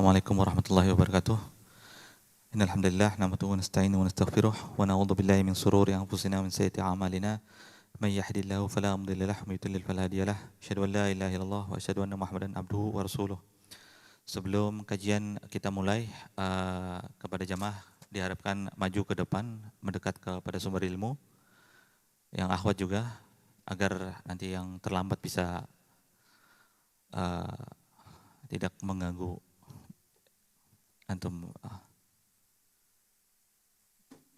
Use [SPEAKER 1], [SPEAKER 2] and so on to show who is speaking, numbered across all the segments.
[SPEAKER 1] Assalamualaikum warahmatullahi wabarakatuh. Innal hamdalillah nahmaduhu wa nasta'inuhu wa nastaghfiruh wa na'udzu billahi min shururi anfusina wa min sayyiati a'malina. May yahdihillahu fala mudilla lahu wa may yudlil fala hadiya lahu. Asyhadu an la ilaha illallah wa asyhadu anna Muhammadan abduhu wa rasuluh. Sebelum kajian kita mulai, kepada jamaah diharapkan maju ke depan, mendekat kepada sumber ilmu. Yang akhwat juga, agar nanti yang terlambat bisa tidak mengganggu antum.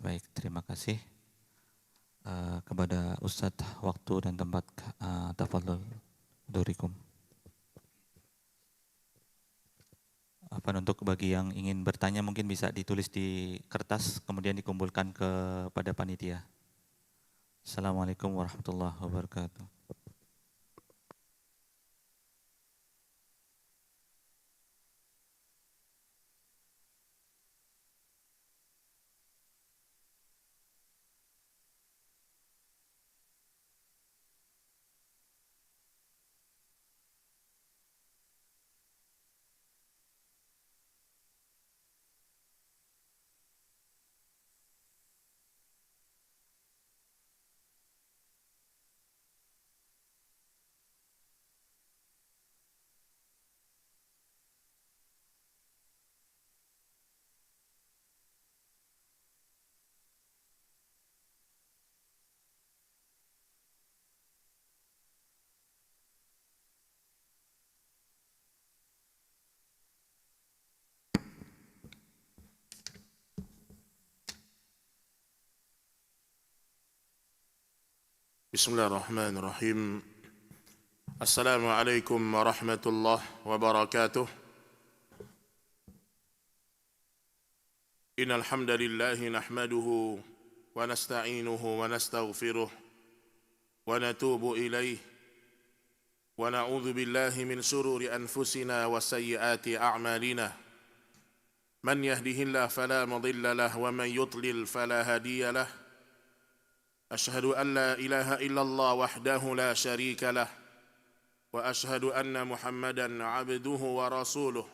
[SPEAKER 1] Baik, terima kasih kepada Ustadz waktu dan tempat. Tafadhol durikum. Untuk bagi yang ingin bertanya mungkin bisa ditulis di kertas kemudian dikumpulkan kepada panitia. Assalamualaikum warahmatullahi wabarakatuh.
[SPEAKER 2] Bismillahirrahmanirrahim. Assalamualaikum warahmatullahi wabarakatuh. Innal hamdalillah nahmaduhu wa nasta'inuhu wa nastaghfiruh wa natubu ilaih wa na'udzu billahi min shururi anfusina wa sayyiati a'malina. Man yahdihillahu fala mudilla lahu wa man yudlil fala hadiya lahu. أشهد أن لا إله إلا الله وحده لا شريك له وأشهد أن محمدا عبده ورسوله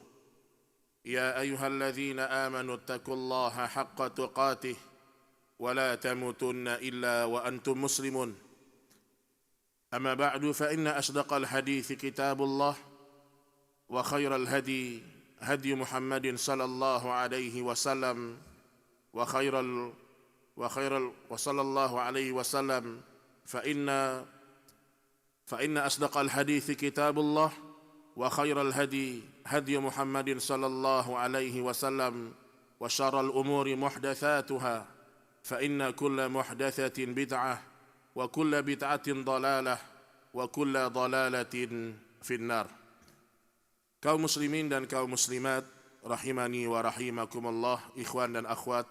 [SPEAKER 2] يا أيها الذين آمنوا اتقوا الله حق تقاته ولا تموتن إلا وأنتم مسلمون أما بعد فإن أصدق الحديث كتاب الله وخير الهدي هدي محمد صلى الله عليه وسلم وصلى الله عليه وسلم فإن أصدق الحديث كتاب الله وخير الهدي هدي محمد صلى الله عليه وسلم وشر الأمور محدثاتها فإن كل محدثة بدعة وكل بدعة ضلالة وكل ضلالة في النار. Kaum muslimin dan kaum muslimat rahimani wa rahimakumullah, ikhwan dan akhwat,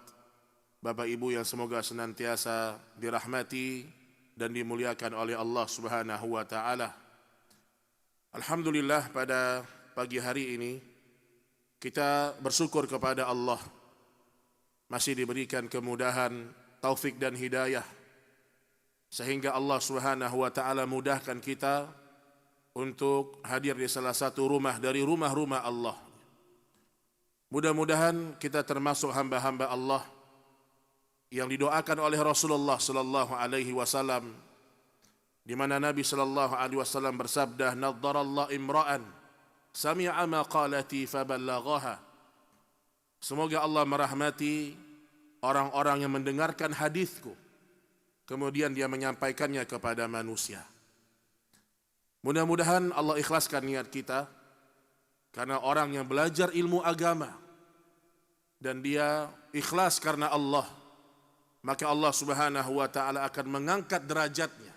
[SPEAKER 2] Bapak Ibu yang semoga senantiasa dirahmati dan dimuliakan oleh Allah Subhanahu wa taala. Alhamdulillah, pada pagi hari ini kita bersyukur kepada Allah masih diberikan kemudahan, taufik dan hidayah sehingga Allah Subhanahu wa taala mudahkan kita untuk hadir di salah satu rumah dari rumah-rumah Allah. Mudah-mudahan kita termasuk hamba-hamba Allah yang didoakan oleh Rasulullah sallallahu alaihi wasallam, di mana Nabi sallallahu alaihi wasallam bersabda, "Naddarallahu imra'an sami'a maqalati faballaghaha." Semoga Allah merahmati orang-orang yang mendengarkan hadisku kemudian dia menyampaikannya kepada manusia. Mudah-mudahan Allah ikhlaskan niat kita, karena orang yang belajar ilmu agama dan dia ikhlas karena Allah, maka Allah Subhanahu wa taala akan mengangkat derajatnya.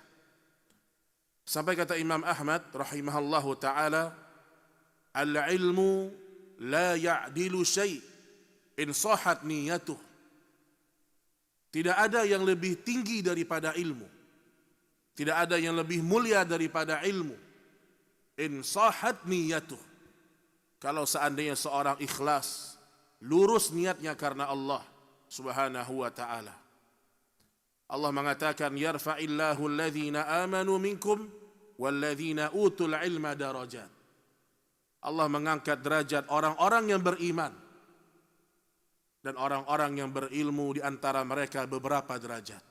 [SPEAKER 2] Sampai kata Imam Ahmad rahimahullahu taala, "Al-ilmu la ya'dilu syai' in sahat niyatuh." Tidak ada yang lebih tinggi daripada ilmu. Tidak ada yang lebih mulia daripada ilmu. In sahat niyatuh. Kalau seandainya seorang ikhlas, lurus niatnya karena Allah Subhanahu wa taala. Allah mengatakan, yarfa'illahu alladhina amanu minkum walladhina utul ilma darajat. Allah mengangkat derajat orang-orang yang beriman dan orang-orang yang berilmu, di antara mereka beberapa derajat.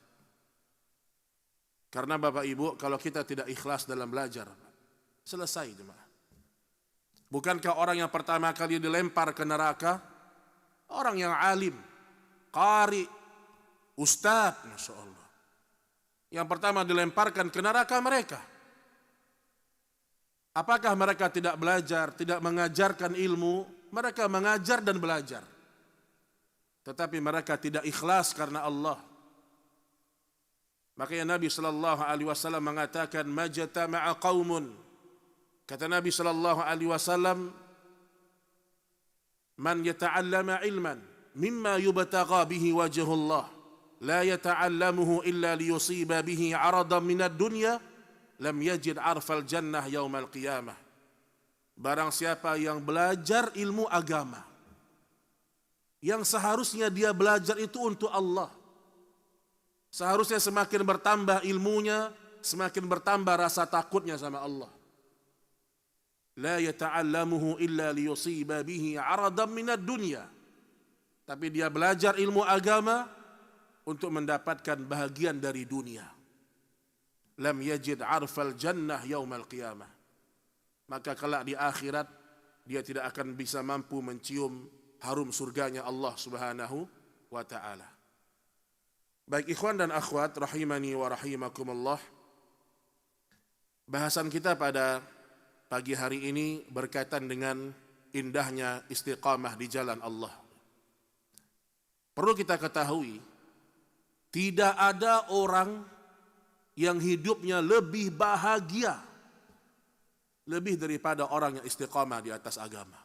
[SPEAKER 2] Karena Bapak Ibu, kalau kita tidak ikhlas dalam belajar, selesai jemaah. Bukankah orang yang pertama kali dilempar ke neraka orang yang alim, qari, ustadz, Masya Allah. Yang pertama dilemparkan ke neraka mereka. Apakah mereka tidak belajar, tidak mengajarkan ilmu? Mereka mengajar dan belajar, tetapi mereka tidak ikhlas karena Allah. Makanya Nabi SAW mengatakan, majtama'a qaumun, kata Nabi SAW, man yata'allama ilman mimma yubtagha bihi wajhullah la yata'allamuhu illa liyusiba bihi 'aradan minad dunya lam yajid 'arfal jannah yaumal qiyamah. Barang siapa yang belajar ilmu agama yang seharusnya dia belajar itu untuk Allah, seharusnya semakin bertambah ilmunya, semakin bertambah rasa takutnya sama Allah. La yata'allamuhu illa liyusiba bihi 'aradan minad dunya. Tapi dia belajar ilmu agama untuk mendapatkan bahagian dari dunia. Lam yajid 'arfal jannah yaumal qiyamah. Maka kelak di akhirat dia tidak akan bisa mampu mencium harum surganya Allah Subhanahu wa taala. Baik ikhwan dan akhwat rahimani wa rahimakumullah. Bahasan kita pada pagi hari ini berkaitan dengan indahnya istiqamah di jalan Allah. Perlu kita ketahui, tidak ada orang yang hidupnya lebih bahagia lebih daripada orang yang istiqamah di atas agama.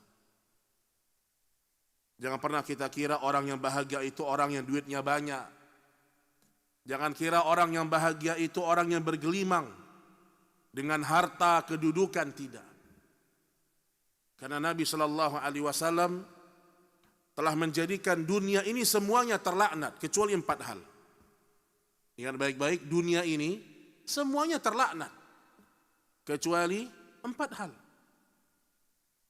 [SPEAKER 2] Jangan pernah kita kira orang yang bahagia itu orang yang duitnya banyak. Jangan kira orang yang bahagia itu orang yang bergelimang dengan harta kedudukan, tidak. Karena Nabi SAW telah menjadikan dunia ini semuanya terlaknat kecuali 4 hal. Ingat baik-baik, dunia ini semuanya terlaknat kecuali 4 hal.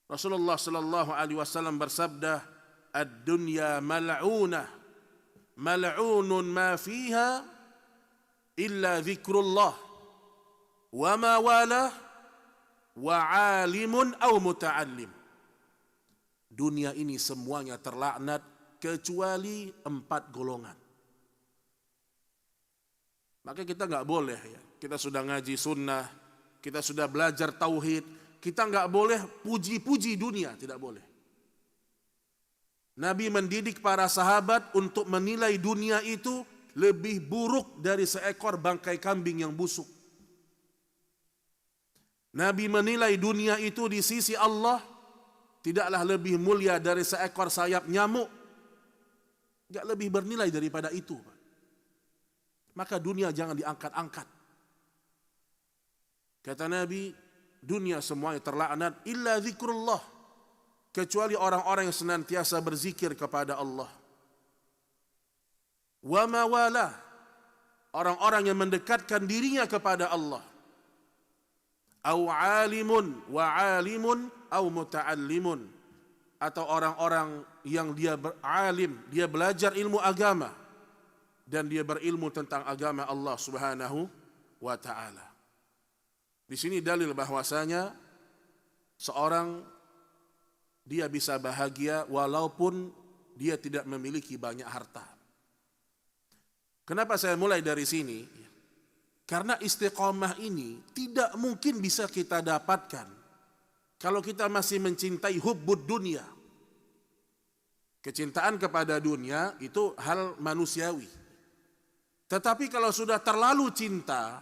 [SPEAKER 2] Rasulullah SAW bersabda, ad-dunya mal'unah, mal'unun ma fiha illa zikrullah wa ma walah wa alimun aw muta'allim. Dunia ini semuanya terlaknat kecuali 4 golongan. Maka kita nggak boleh ya, kita sudah ngaji sunnah, kita sudah belajar tauhid, kita nggak boleh puji-puji dunia, tidak boleh. Nabi mendidik para sahabat untuk menilai dunia itu lebih buruk dari seekor bangkai kambing yang busuk. Nabi menilai dunia itu di sisi Allah tidaklah lebih mulia dari seekor sayap nyamuk. Enggak lebih bernilai daripada itu. Maka dunia jangan diangkat-angkat. Kata Nabi, dunia semuanya terlaknat illa zikrullah, kecuali orang-orang yang senantiasa berzikir kepada Allah. Wa ma wala, orang-orang yang mendekatkan dirinya kepada Allah. Au alimun wa alimun au muta'allimun, atau orang-orang yang dia beralim, dia belajar ilmu agama dan dia berilmu tentang agama Allah Subhanahu wa taala. Di sini dalil bahwasanya seorang dia bisa bahagia walaupun dia tidak memiliki banyak harta. Kenapa saya mulai dari sini? Karena istiqamah ini tidak mungkin bisa kita dapatkan kalau kita masih mencintai hubbud dunia. Kecintaan kepada dunia itu hal manusiawi. Tetapi kalau sudah terlalu cinta,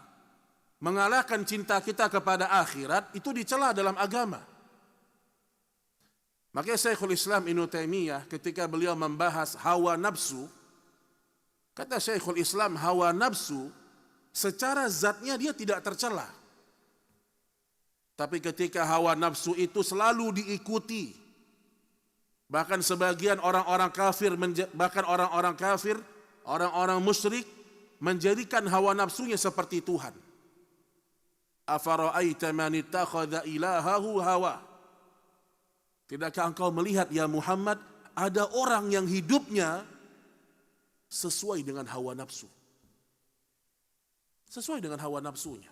[SPEAKER 2] mengalahkan cinta kita kepada akhirat, itu dicela dalam agama. Makanya Syekhul Islam Ibnu Taimiyah ketika beliau membahas hawa nafsu, kata Syekhul Islam, hawa nafsu secara zatnya dia tidak tercela. Tapi ketika hawa nafsu itu selalu diikuti, bahkan sebagian orang-orang kafir, orang-orang musyrik menjadikan hawa nafsunya seperti Tuhan. Afara'aita man ittakhadha ilahahu hawa. Tidakkah engkau melihat ya Muhammad, ada orang yang hidupnya sesuai dengan hawa nafsu. Sesuai dengan hawa nafsunya.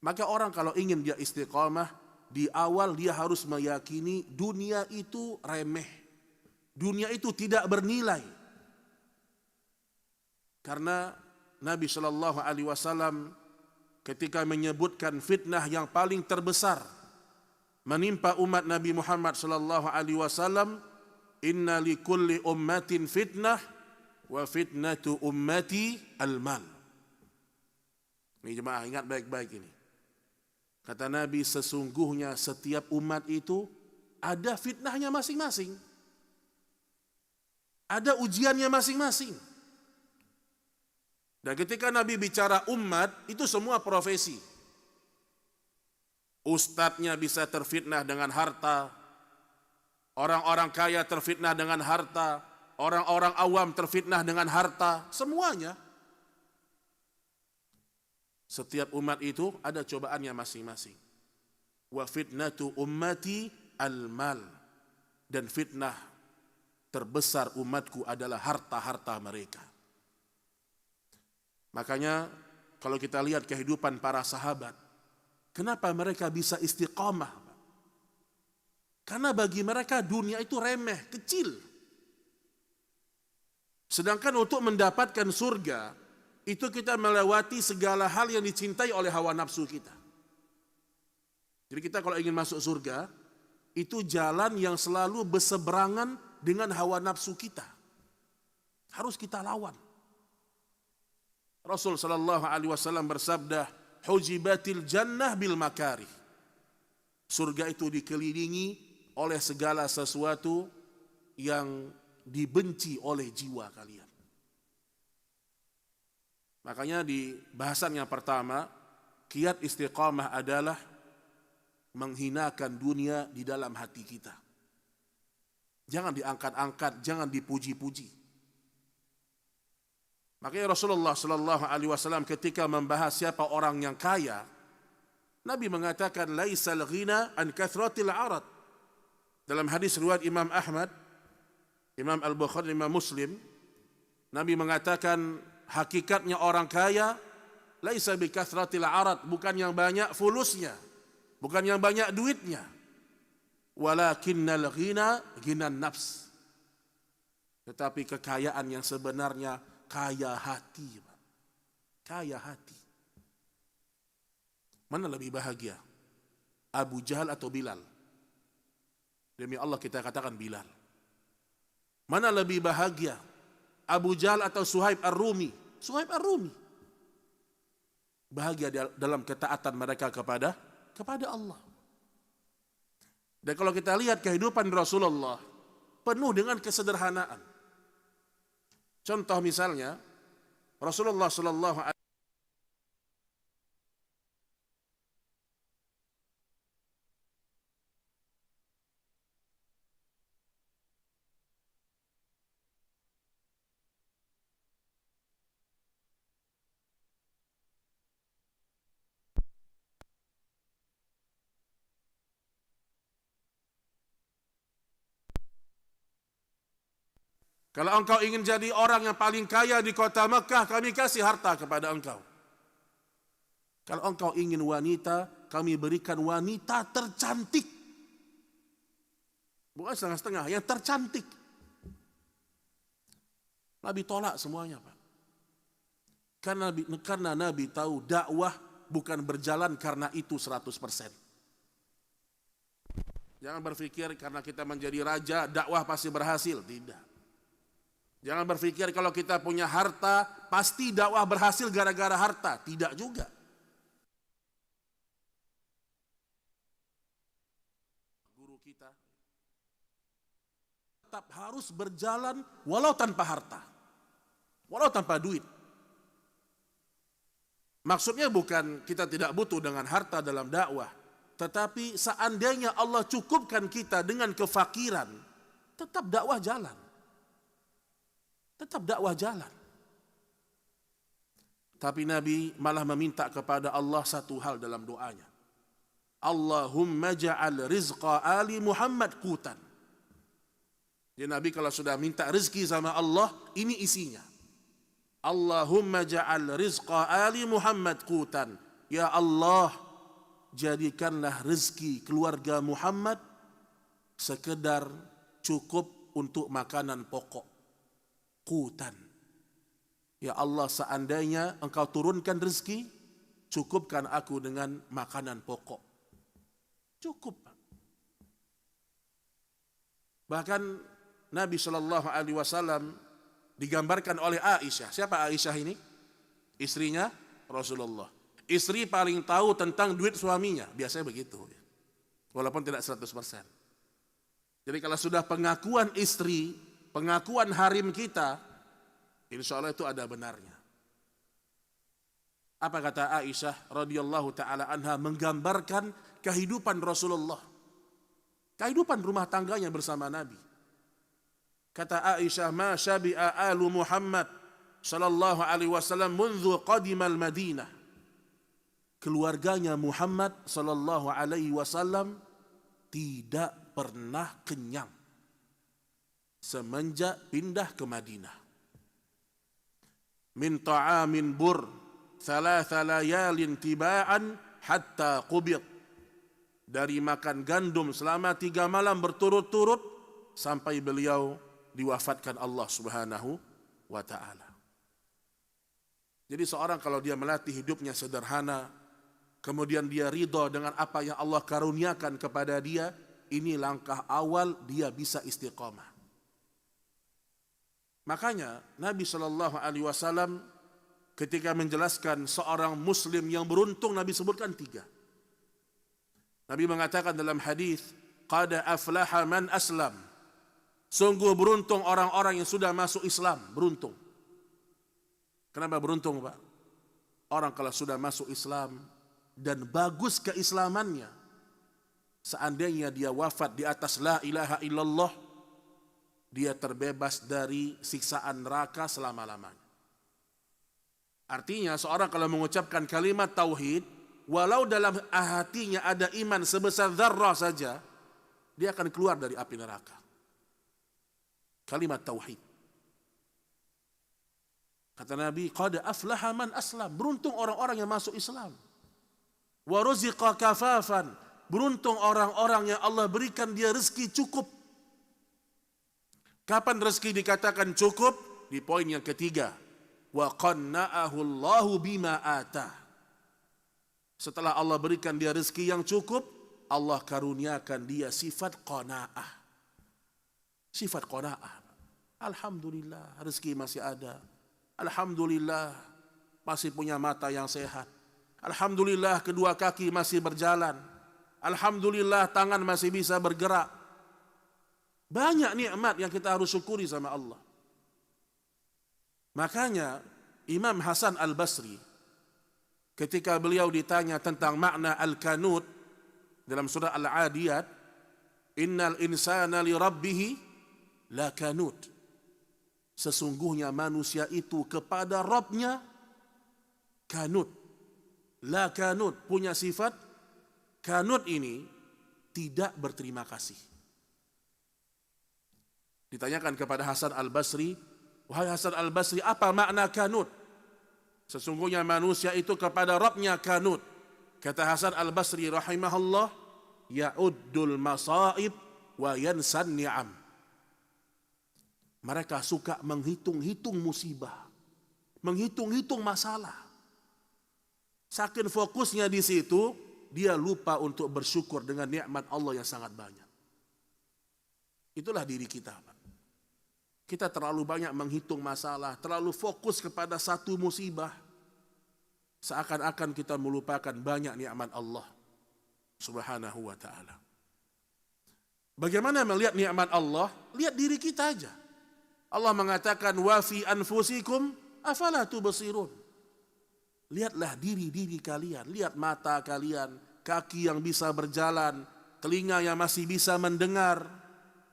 [SPEAKER 2] Maka orang kalau ingin dia istiqamah, di awal dia harus meyakini dunia itu remeh. Dunia itu tidak bernilai. Karena Nabi Shallallahu Alaihi Wasallam ketika menyebutkan fitnah yang paling terbesar menimpa umat Nabi Muhammad Shallallahu Alaihi Wasallam, inna likulli ummatin fitnah wa fitnatu ummati al-mal. Ini jemaah ingat baik-baik ini. Kata Nabi, sesungguhnya setiap umat itu ada fitnahnya masing-masing. Ada ujiannya masing-masing. Dan ketika Nabi bicara umat, itu semua profesi. Ustadznya bisa terfitnah dengan harta. Orang-orang kaya terfitnah dengan harta. Orang-orang awam terfitnah dengan harta. Semuanya. Setiap umat itu ada cobaannya masing-masing. Wa fitnatu ummati al-mal. Dan fitnah terbesar umatku adalah harta-harta mereka. Makanya kalau kita lihat kehidupan para sahabat, kenapa mereka bisa istiqamah? Karena bagi mereka dunia itu remeh, kecil. Sedangkan untuk mendapatkan surga, itu kita melewati segala hal yang dicintai oleh hawa nafsu kita. Jadi kita kalau ingin masuk surga, itu jalan yang selalu berseberangan dengan hawa nafsu kita. Harus kita lawan. Rasul sallallahu alaihi wasallam bersabda, "Hujibatil jannah bil makarih." Surga itu dikelilingi oleh segala sesuatu yang dibenci oleh jiwa kalian. Makanya di bahasan yang pertama, kiat istiqamah adalah menghinakan dunia di dalam hati kita. Jangan diangkat-angkat, jangan dipuji-puji. Makanya Rasulullah sallallahu alaihi wasallam ketika membahas siapa orang yang kaya, Nabi mengatakan laisal ghina an kathratil arad. Dalam hadis riwayat Imam Ahmad, Imam Al-Bukhari, Imam Muslim, Nabi mengatakan hakikatnya orang kaya laisa bi kathratil arad, bukan yang banyak fulusnya, bukan yang banyak duitnya. Walakinnal ghina ghinan nafs. Tetapi kekayaan yang sebenarnya kaya hati. Kaya hati. Mana lebih bahagia? Abu Jahal atau Bilal? Demi Allah kita katakan Bilal. Mana lebih bahagia? Abu Jahal atau Suhaib Ar-Rumi? Suhaib Ar-Rumi. Bahagia dalam ketaatan mereka kepada Allah. Dan kalau kita lihat kehidupan Rasulullah penuh dengan kesederhanaan. Contoh misalnya Rasulullah sallallahu alaihi kalau engkau ingin jadi orang yang paling kaya di kota Mekah, kami kasih harta kepada engkau. Kalau engkau ingin wanita, kami berikan wanita tercantik. Bukan setengah-setengah, yang tercantik. Nabi tolak semuanya, Pak. Karena Nabi tahu dakwah bukan berjalan karena itu 100%. Jangan berpikir karena kita menjadi raja, dakwah pasti berhasil. Tidak. Jangan berpikir kalau kita punya harta, pasti dakwah berhasil gara-gara harta. Tidak juga. Guru kita tetap harus berjalan walau tanpa harta. Walau tanpa duit. Maksudnya bukan kita tidak butuh dengan harta dalam dakwah. Tetapi seandainya Allah cukupkan kita dengan kefakiran, tetap dakwah jalan. Tetap dakwah jalan. Tapi Nabi malah meminta kepada Allah satu hal dalam doanya. Allahumma ja'al rizqa ali Muhammad qutan. Jadi Nabi kalau sudah minta rezeki sama Allah, ini isinya. Allahumma ja'al rizqa ali Muhammad qutan. Ya Allah, jadikanlah rezeki keluarga Muhammad sekedar cukup untuk makanan pokok. Qutan. Ya Allah, seandainya engkau turunkan rezeki, cukupkan aku dengan makanan pokok. Cukup. Bahkan Nabi SAW digambarkan oleh Aisyah. Siapa Aisyah ini? Istrinya Rasulullah. Istri paling tahu tentang duit suaminya. Biasanya begitu. Walaupun tidak 100%. Jadi kalau sudah pengakuan istri, pengakuan harim kita, insya Allah itu ada benarnya. Apa kata Aisyah radhiyallahu taala anha menggambarkan kehidupan Rasulullah, kehidupan rumah tangganya bersama Nabi. Kata Aisyah, ma syabi'a alu Muhammad sallallahu alaihi wasallam mundu qadimal Madinah. Keluarganya Muhammad sallallahu alaihi wasallam tidak pernah kenyang semenjak pindah ke Madinah. Min ta'amin bur thalatha layalin tiba'an hatta qubid. Dari makan gandum selama 3 malam berturut-turut sampai beliau diwafatkan Allah Subhanahu wa ta'ala. Jadi seorang kalau dia melatih hidupnya sederhana, kemudian dia ridha dengan apa yang Allah karuniakan kepada dia, ini langkah awal dia bisa istiqamah. Makanya Nabi SAW ketika menjelaskan seorang muslim yang beruntung, Nabi sebutkan 3. Nabi mengatakan dalam hadis, qad aflaha man aslam. Sungguh beruntung orang-orang yang sudah masuk Islam, beruntung. Kenapa beruntung, Pak? Orang kalau sudah masuk Islam dan bagus keislamannya, seandainya dia wafat di atas la ilaha illallah, dia terbebas dari siksaan neraka selama-lamanya. Artinya seorang kalau mengucapkan kalimat tauhid, walau dalam hatinya ada iman sebesar dzarrah saja, dia akan keluar dari api neraka. Kalimat tauhid. Kata Nabi, qad aflaha man aslam. Beruntung orang-orang yang masuk Islam. Wa ruziqa kafafan. Beruntung orang-orang yang Allah berikan dia rezeki cukup. Kapan rezeki dikatakan cukup? Di poin yang ketiga. Wa qanna'ahu Allahu bima atah. Setelah Allah berikan dia rezeki yang cukup, Allah karuniakan dia sifat qanaah. Sifat qanaah. Alhamdulillah rezeki masih ada. Alhamdulillah masih punya mata yang sehat. Alhamdulillah kedua kaki masih berjalan. Alhamdulillah tangan masih bisa bergerak. Banyak nikmat yang kita harus syukuri sama Allah. Makanya Imam Hasan Al-Basri ketika beliau ditanya tentang makna al-kanut dalam surah Al-Adiyat, innal insana li rabbih la kanut. Sesungguhnya manusia itu kepada Rabbnya kanut. La kanut, punya sifat kanut ini tidak berterima kasih. Ditanyakan kepada Hasan Al-Basri, wahai Hasan Al-Basri, apa makna kanut? Sesungguhnya manusia itu kepada Rabbnya kanut. Kata Hasan Al-Basri rahimahullah, ya'uddul masaib wa yansan ni'am. Mereka suka menghitung-hitung musibah, menghitung-hitung masalah. Saking fokusnya di situ, dia lupa untuk bersyukur dengan nikmat Allah yang sangat banyak. Itulah diri kita, Pak. Kita terlalu banyak menghitung masalah, terlalu fokus kepada satu musibah. Seakan-akan kita melupakan banyak nikmat Allah Subhanahu wa ta'ala. Bagaimana melihat nikmat Allah? Lihat diri kita aja. Allah mengatakan wa fi anfusikum afala tubsirun. Lihatlah diri-diri kalian, lihat mata kalian, kaki yang bisa berjalan, telinga yang masih bisa mendengar,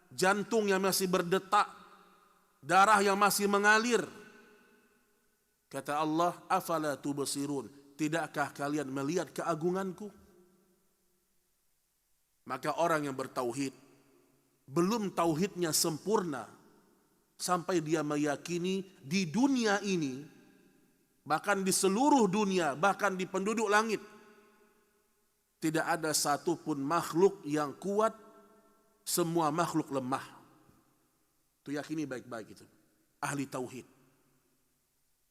[SPEAKER 2] jantung yang masih berdetak, darah yang masih mengalir. Kata Allah, afala tubsirun, tidakkah kalian melihat keagunganku? Maka orang yang bertauhid, belum tauhidnya sempurna, sampai dia meyakini di dunia ini, bahkan di seluruh dunia, bahkan di penduduk langit, tidak ada satupun makhluk yang kuat, semua makhluk lemah. Itu yakini baik-baik itu. Ahli tauhid.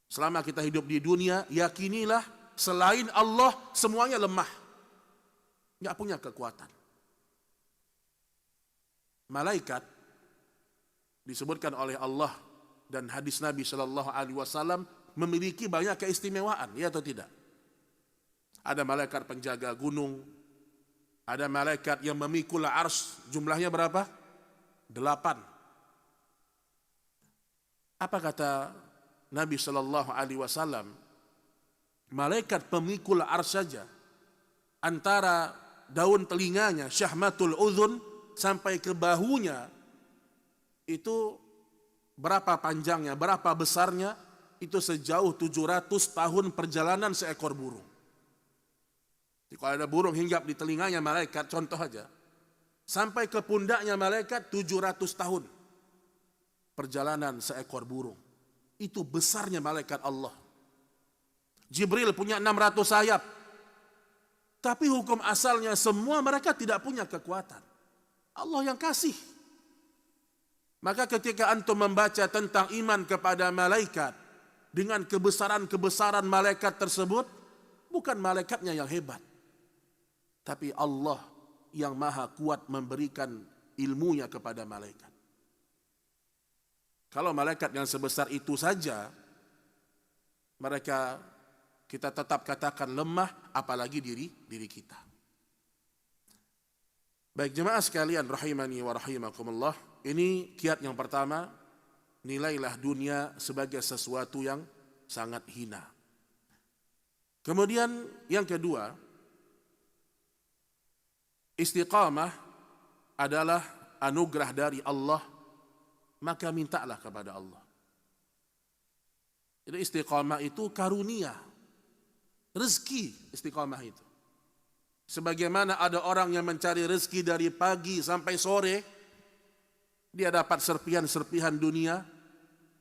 [SPEAKER 2] Selama kita hidup di dunia, yakinilah selain Allah semuanya lemah. Nggak punya kekuatan. Malaikat disebutkan oleh Allah dan hadis Nabi Shallallahu Alaihi Wasallam memiliki banyak keistimewaan, ya atau tidak? Ada malaikat penjaga gunung, ada malaikat yang memikul ars, jumlahnya berapa? 8. Apa kata Nabi Shallallahu Alaihi Wasallam? Malaikat pemikul ars saja, antara daun telinganya, syahmatul udhun, sampai ke bahunya, itu berapa panjangnya, berapa besarnya? Itu sejauh 700 tahun perjalanan seekor burung. Jadi kalau ada burung hinggap di telinganya malaikat, contoh aja, sampai ke pundaknya malaikat 700 tahun perjalanan seekor burung. Itu besarnya malaikat Allah. Jibril punya 600 sayap, tapi hukum asalnya semua mereka tidak punya kekuatan. Allah yang kasih. Maka ketika antum membaca tentang iman kepada malaikat, dengan kebesaran-kebesaran malaikat tersebut, bukan malaikatnya yang hebat, tapi Allah yang maha kuat memberikan ilmunya kepada malaikat. Kalau malaikat yang sebesar itu saja mereka kita tetap katakan lemah, apalagi diri kita. Baik jemaah sekalian rahimani wa rahimakumullah, ini kiat yang pertama, nilailah dunia sebagai sesuatu yang sangat hina. Kemudian yang kedua, istiqamah adalah anugerah dari Allah, maka mintalah kepada Allah. Jadi istiqamah itu karunia, rezeki istiqamah itu. Sebagaimana ada orang yang mencari rezeki dari pagi sampai sore, dia dapat serpihan-serpihan dunia,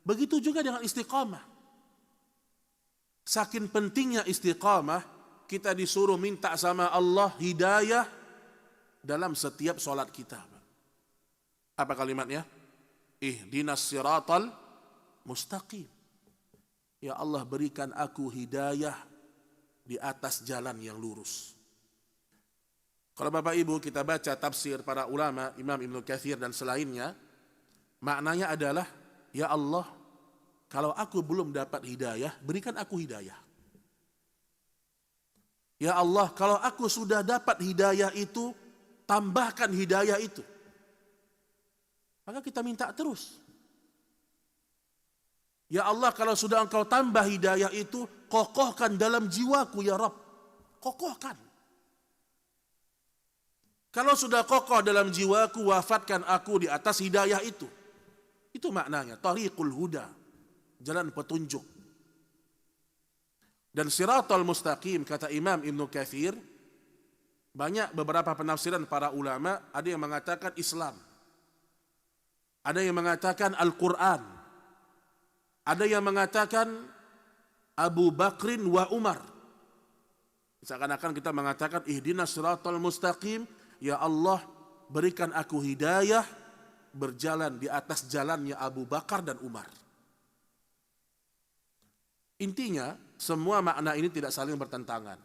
[SPEAKER 2] begitu juga dengan istiqamah. Saking pentingnya istiqamah, kita disuruh minta sama Allah hidayah dalam setiap solat kita. Apa kalimatnya? Ihdinas siratal mustaqim. Ya Allah, berikan aku hidayah di atas jalan yang lurus. Kalau Bapak Ibu kita baca tafsir para ulama, Imam Ibnu Katsir dan selainnya, maknanya adalah, ya Allah, kalau aku belum dapat hidayah, berikan aku hidayah. Ya Allah, kalau aku sudah dapat hidayah itu, tambahkan hidayah itu. Maka kita minta terus. Ya Allah, kalau sudah engkau tambah hidayah itu, kokohkan dalam jiwaku ya Rabb. Kokohkan. Kalau sudah kokoh dalam jiwaku, wafatkan aku di atas hidayah itu. Itu maknanya, tariqul huda, jalan petunjuk. Dan siratal mustaqim, kata Imam Ibnu Katsir, banyak beberapa penafsiran para ulama, ada yang mengatakan Islam, ada yang mengatakan Al-Quran, ada yang mengatakan Abu Bakrin wa Umar. Seakan-akan kita mengatakan ihdinas siratal mustaqim, ya Allah, berikan aku hidayah berjalan di atas jalannya Abu Bakar dan Umar. Intinya, semua makna ini tidak saling bertentangan.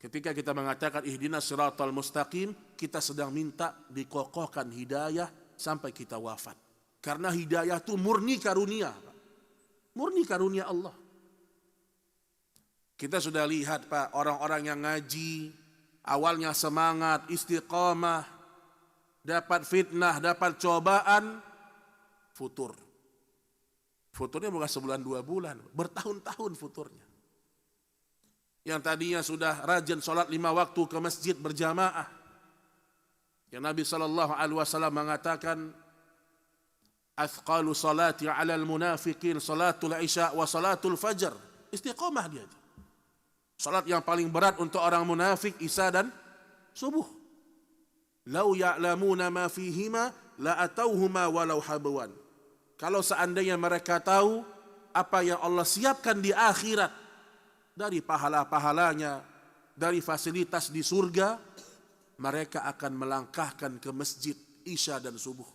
[SPEAKER 2] Ketika kita mengatakan ihdinas siratal mustaqim, kita sedang minta dikokohkan hidayah sampai kita wafat. Karena hidayah itu murni karunia. Murni karunia Allah. Kita sudah lihat Pak, orang-orang yang ngaji, awalnya semangat, istiqamah, dapat fitnah, dapat cobaan, futur. Futurnya bukan sebulan 2 bulan, bertahun-tahun futurnya. Yang tadinya sudah rajin sholat 5 waktu ke masjid berjamaah, yang Nabi SAW mengatakan, athqalu salati ala al-munafiqin salatul isya wa salatul fajr. Istiqamah dia itu. Salat yang paling berat untuk orang munafik isya dan subuh. Lau ya'lamuna ma fihima la atauhuma walau habwan. Kalau seandainya mereka tahu apa yang Allah siapkan di akhirat dari pahala-pahalanya, dari fasilitas di surga, mereka akan melangkahkan ke masjid Isya dan subuh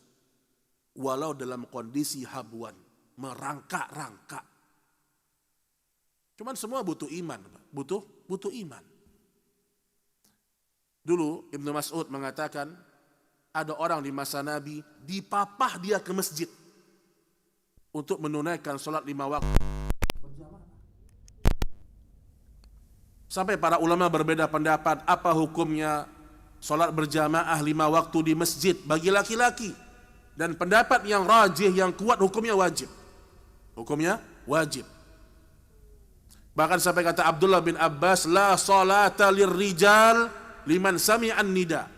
[SPEAKER 2] walau dalam kondisi habwan, merangkak-rangkak. Cuman semua butuh iman, butuh iman. Dulu Ibnu Mas'ud mengatakan ada orang di masa Nabi dipapah dia ke masjid untuk menunaikan sholat 5 waktu. Sampai para ulama berbeda pendapat apa hukumnya sholat berjamaah 5 waktu di masjid bagi laki-laki. Dan pendapat yang rajih, yang kuat, hukumnya wajib. Hukumnya wajib. Bahkan sampai kata Abdullah bin Abbas, la salata lirrijal liman sami'an nida.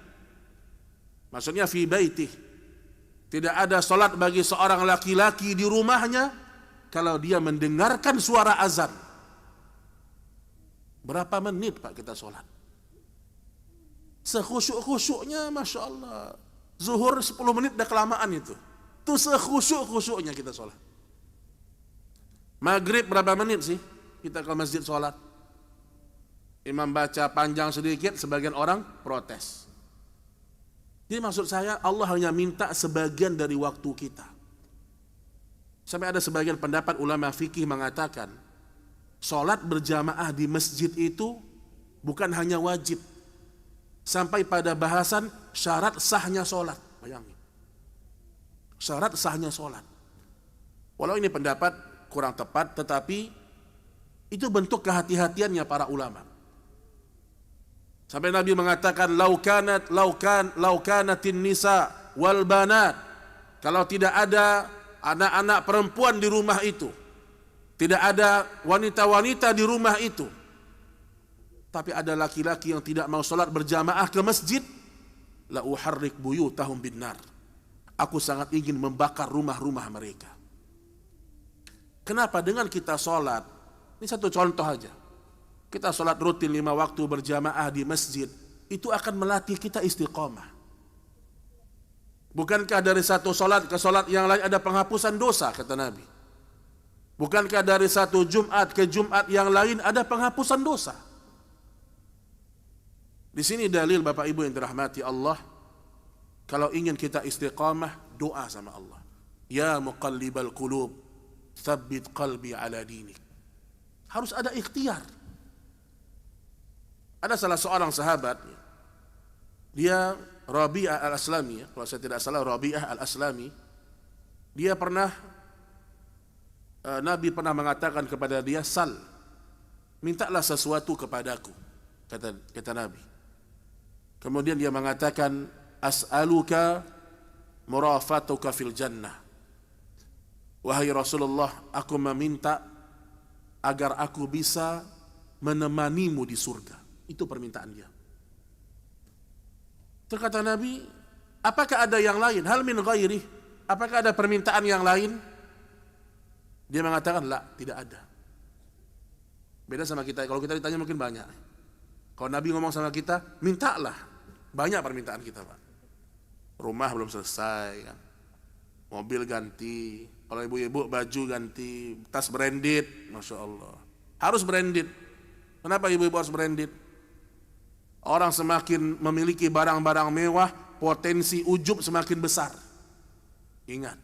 [SPEAKER 2] Maksudnya fi baitih. Tidak ada solat bagi seorang laki-laki di rumahnya kalau dia mendengarkan suara azan. Berapa menit Pak kita solat? Sekhusyuk-khusyuknya Masya Allah. Zuhur 10 menit dah kelamaan itu. Itu sekhusyuk-khusyuknya kita solat. Maghrib berapa menit sih kita ke masjid solat? Imam baca panjang sedikit, sebagian orang protes. Jadi maksud saya Allah hanya minta sebagian dari waktu kita. Sampai ada sebagian pendapat ulama fikih mengatakan solat berjamaah di masjid itu bukan hanya wajib, sampai pada bahasan syarat sahnya solat. Bayangin, syarat sahnya solat. Walau ini pendapat kurang tepat, tetapi itu bentuk kehati-hatiannya para ulama. Sampai Nabi mengatakan laukanatin nisa wal banat, kalau tidak ada anak-anak perempuan di rumah itu, tidak ada wanita-wanita di rumah itu, tapi ada laki-laki yang tidak mau sholat berjamaah ke masjid, la uharrik buyutahum binnar, aku sangat ingin membakar rumah-rumah mereka. Kenapa? Dengan kita sholat, ini satu contoh aja, kita sholat rutin 5 waktu berjamaah di masjid, itu akan melatih kita istiqomah. Bukankah dari satu sholat ke sholat yang lain ada penghapusan dosa, kata Nabi? Bukankah dari satu Jumat ke Jumat yang lain ada penghapusan dosa? Di sini dalil Bapak Ibu yang dirahmati Allah, kalau ingin kita istiqamah, doa sama Allah. Ya muqallibal qulub, tsabbit qalbi ala dinik. Harus ada ikhtiar. Ada salah seorang sahabat, dia Rabi'ah al-Aslami, kalau saya tidak salah Rabi'ah al-Aslami, dia pernah, Nabi pernah mengatakan kepada dia, sal, mintalah sesuatu kepadaku, kata Nabi. Kemudian dia mengatakan, as'aluka murafatuka fil jannah. Wahai Rasulullah, aku meminta agar aku bisa menemanimu di surga. Itu permintaan dia. Terkata Nabi, apakah ada yang lain? Hal min ghairi? Apakah ada permintaan yang lain? Dia mengatakan, la, tidak ada. Beda sama kita, kalau kita ditanya mungkin banyak. Kalau Nabi ngomong sama kita, mintalah. Banyak permintaan kita, Pak. Rumah belum selesai, kan? Mobil ganti, kalau ibu-ibu baju ganti, tas branded, Masya Allah. Harus branded. Kenapa ibu-ibu harus branded? Orang semakin memiliki barang-barang mewah, potensi ujub semakin besar. Ingat.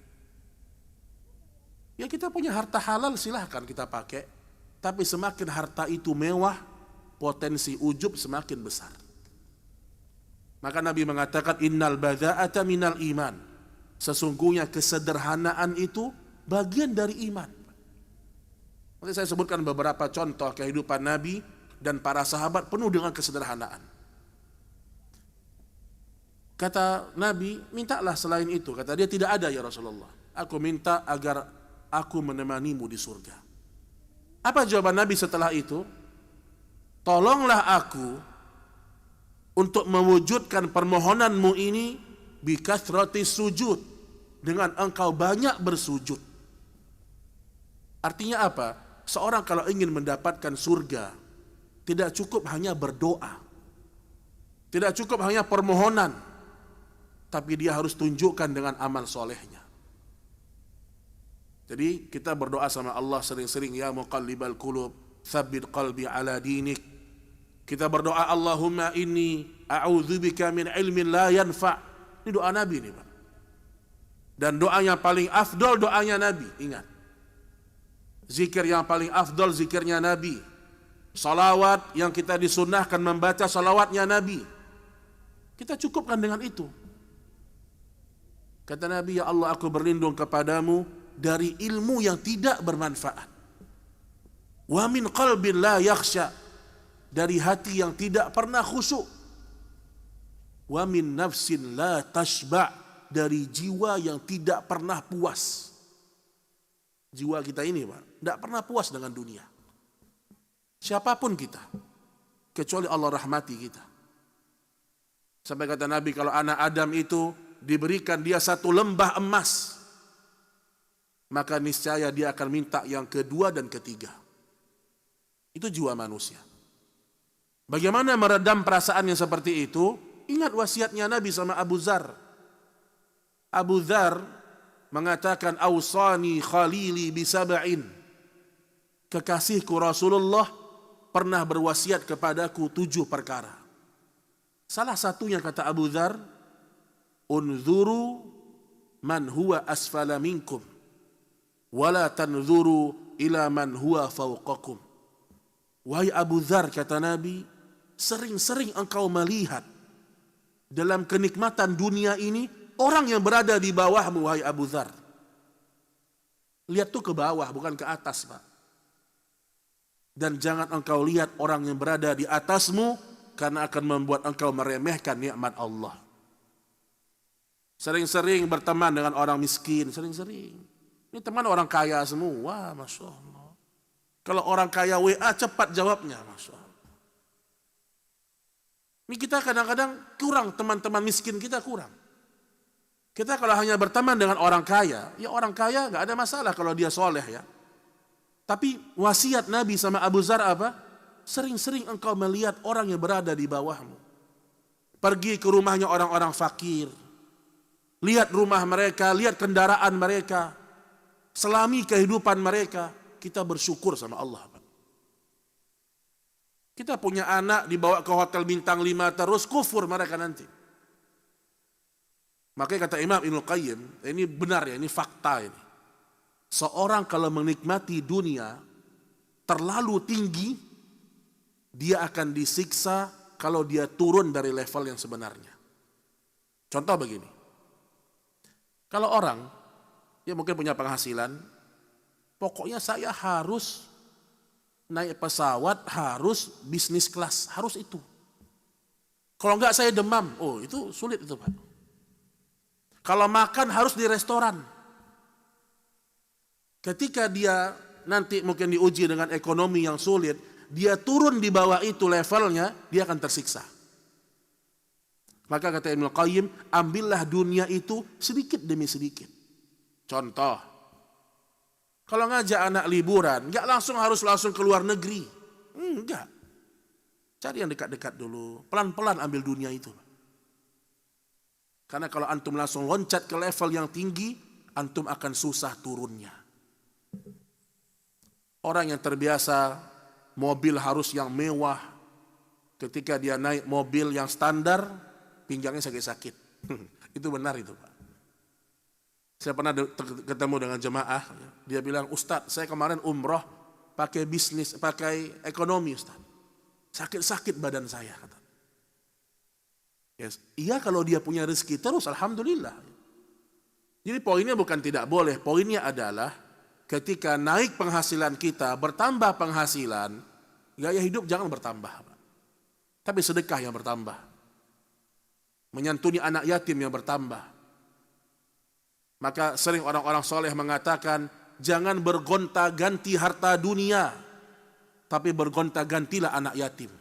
[SPEAKER 2] Ya kita punya harta halal silahkan kita pakai, tapi semakin harta itu mewah, potensi ujub semakin besar. Maka Nabi mengatakan innal badza'ata minal iman. Sesungguhnya kesederhanaan itu bagian dari iman. Nanti saya sebutkan beberapa contoh kehidupan Nabi dan para sahabat penuh dengan kesederhanaan. Kata Nabi, mintalah selain itu. Kata dia, tidak ada ya Rasulullah. Aku minta agar aku menemanimu di surga. Apa jawaban Nabi setelah itu? Tolonglah aku untuk mewujudkan permohonanmu ini bikathrati sujud, dengan engkau banyak bersujud. Artinya apa? Seorang kalau ingin mendapatkan surga, tidak cukup hanya berdoa, tidak cukup hanya permohonan, tapi dia harus tunjukkan dengan amal solehnya. Jadi kita berdoa sama Allah sering-sering, ya muqallibal qulub, tsabbit qalbi ala dinik. Kita berdoa, Allahumma inni a'udzubika min ilmin la yanfa'. Ini doa Nabi nih, Pak. Dan doa yang paling afdol doanya Nabi, ingat. Zikir yang paling afdol zikirnya Nabi. Salawat yang kita disunnahkan membaca salawatnya Nabi. Kita cukupkan dengan itu. Kata Nabi, ya Allah, aku berlindung kepadamu dari ilmu yang tidak bermanfaat. Wa min qalbin la yakhsha, dari hati yang tidak pernah khusyuk. Wa min nafsin la tashba', dari jiwa yang tidak pernah puas. Jiwa kita ini, Pak, tidak pernah puas dengan dunia. Siapapun kita, kecuali Allah rahmati kita. Sampai kata Nabi, kalau anak Adam itu diberikan dia satu lembah emas, maka niscaya dia akan minta yang kedua dan ketiga. Itu jiwa manusia. Bagaimana meredam perasaan yang seperti itu? Ingat wasiatnya Nabi sama Abu Dzar. Abu Dzar mengatakan, "Ausani khalili bisab'in." Kekasihku Rasulullah pernah berwasiat kepadaku 7 perkara. Salah satunya kata Abu Dzar, "Unzuru man huwa asfala minkum, wala tanzuru ila man huwa fawqakum." Wahai Abu Dzar, kata Nabi, sering-sering engkau melihat dalam kenikmatan dunia ini orang yang berada di bawahmu, wahai Abu Dzar. Lihat tuh ke bawah, bukan ke atas, Pak. Dan jangan engkau lihat orang yang berada di atasmu, karena akan membuat engkau meremehkan nikmat Allah. Sering-sering berteman dengan orang miskin, sering-sering. Ini teman orang kaya semua, Masya Allah. Kalau orang kaya WA cepat jawabnya, Masya Allah. Ini kita kadang-kadang kurang, teman-teman miskin kita kurang. Kita kalau hanya berteman dengan orang kaya, ya orang kaya gak ada masalah kalau dia soleh ya. Tapi wasiat Nabi sama Abu Dzar apa? Sering-sering engkau melihat orang yang berada di bawahmu. Pergi ke rumahnya orang-orang fakir. Lihat rumah mereka, lihat kendaraan mereka. Selami kehidupan mereka. Kita bersyukur sama Allah. Kita punya anak dibawa ke hotel bintang 5 terus, kufur mereka nanti. Makanya kata Imam Ibnul Qayyim, ini benar ya, ini fakta ini. Seorang kalau menikmati dunia terlalu tinggi, dia akan disiksa kalau dia turun dari level yang sebenarnya. Contoh begini. Kalau orang, dia mungkin punya penghasilan, pokoknya saya harus naik pesawat, harus bisnis kelas, harus itu. Kalau enggak saya demam, oh itu sulit itu Pak. Kalau makan harus di restoran. Ketika dia nanti mungkin diuji dengan ekonomi yang sulit, dia turun di bawah itu levelnya, dia akan tersiksa. Maka kata Ibnu Qayyim, ambillah dunia itu sedikit demi sedikit. Contoh, kalau ngajak anak liburan, enggak harus langsung ke luar negeri. Enggak. Cari yang dekat-dekat dulu, pelan-pelan ambil dunia itu. Karena kalau antum langsung loncat ke level yang tinggi, antum akan susah turunnya. Orang yang terbiasa mobil harus yang mewah, ketika dia naik mobil yang standar, pinggangnya sakit-sakit. Itu benar itu Pak. Saya pernah ketemu dengan jemaah, dia bilang, Ustadz saya kemarin umroh pakai bisnis, pakai ekonomi Ustadz. Sakit-sakit badan saya. Kata. Yes. Iya kalau dia punya rezeki terus, alhamdulillah. Jadi poinnya bukan tidak boleh, poinnya adalah ketika naik penghasilan kita, bertambah penghasilan, gaya hidup jangan bertambah. Tapi sedekah yang bertambah. Menyantuni anak yatim yang bertambah. Maka sering orang-orang soleh mengatakan, jangan bergonta-ganti harta dunia, tapi bergonta-gantilah anak yatim.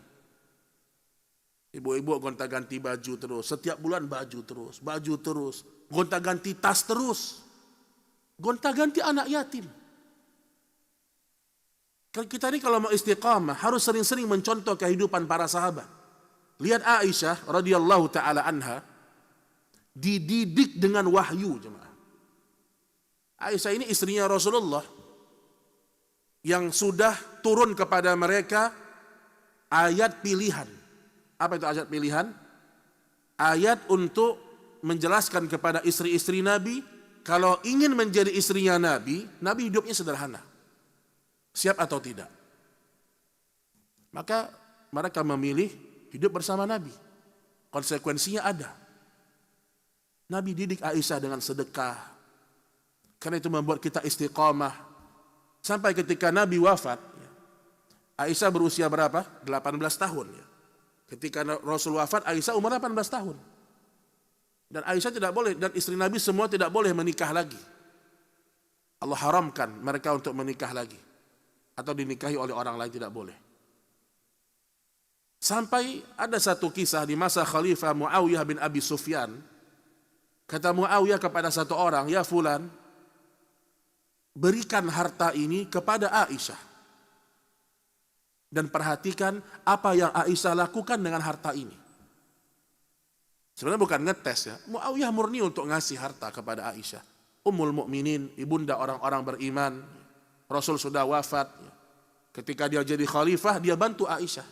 [SPEAKER 2] Ibu-ibu gonta-ganti baju terus, setiap bulan baju terus, gonta-ganti tas terus. Gonta-ganti anak yatim. Kita ini kalau mau istiqamah harus sering-sering mencontoh kehidupan para sahabat. Lihat Aisyah radhiyallahu taala anha, dididik dengan wahyu, jemaah. Aisyah ini istrinya Rasulullah yang sudah turun kepada mereka ayat pilihan. Apa itu ayat pilihan? Ayat untuk menjelaskan kepada istri-istri Nabi, kalau ingin menjadi istrinya Nabi, Nabi hidupnya sederhana. Siap atau tidak? Maka mereka memilih hidup bersama Nabi. Konsekuensinya ada. Nabi didik Aisyah dengan sedekah. Karena itu membuat kita istiqamah. Sampai ketika Nabi wafat, Aisyah berusia berapa? 18 tahun. Ketika Rasul wafat, Aisyah umur 18 tahun. Dan Aisyah tidak boleh, dan istri Nabi semua tidak boleh menikah lagi. Allah haramkan mereka untuk menikah lagi. Atau dinikahi oleh orang lain, tidak boleh. Sampai ada satu kisah di masa Khalifah Muawiyah bin Abi Sufyan. Kata Muawiyah kepada satu orang, ya fulan, berikan harta ini kepada Aisyah. Dan perhatikan apa yang Aisyah lakukan dengan harta ini. Sebenarnya bukan ngetes ya. Muawiyah murni untuk ngasih harta kepada Aisyah. Ummul Mukminin, ibunda orang-orang beriman. Rasul sudah wafat. Ketika dia jadi khalifah, dia bantu Aisyah.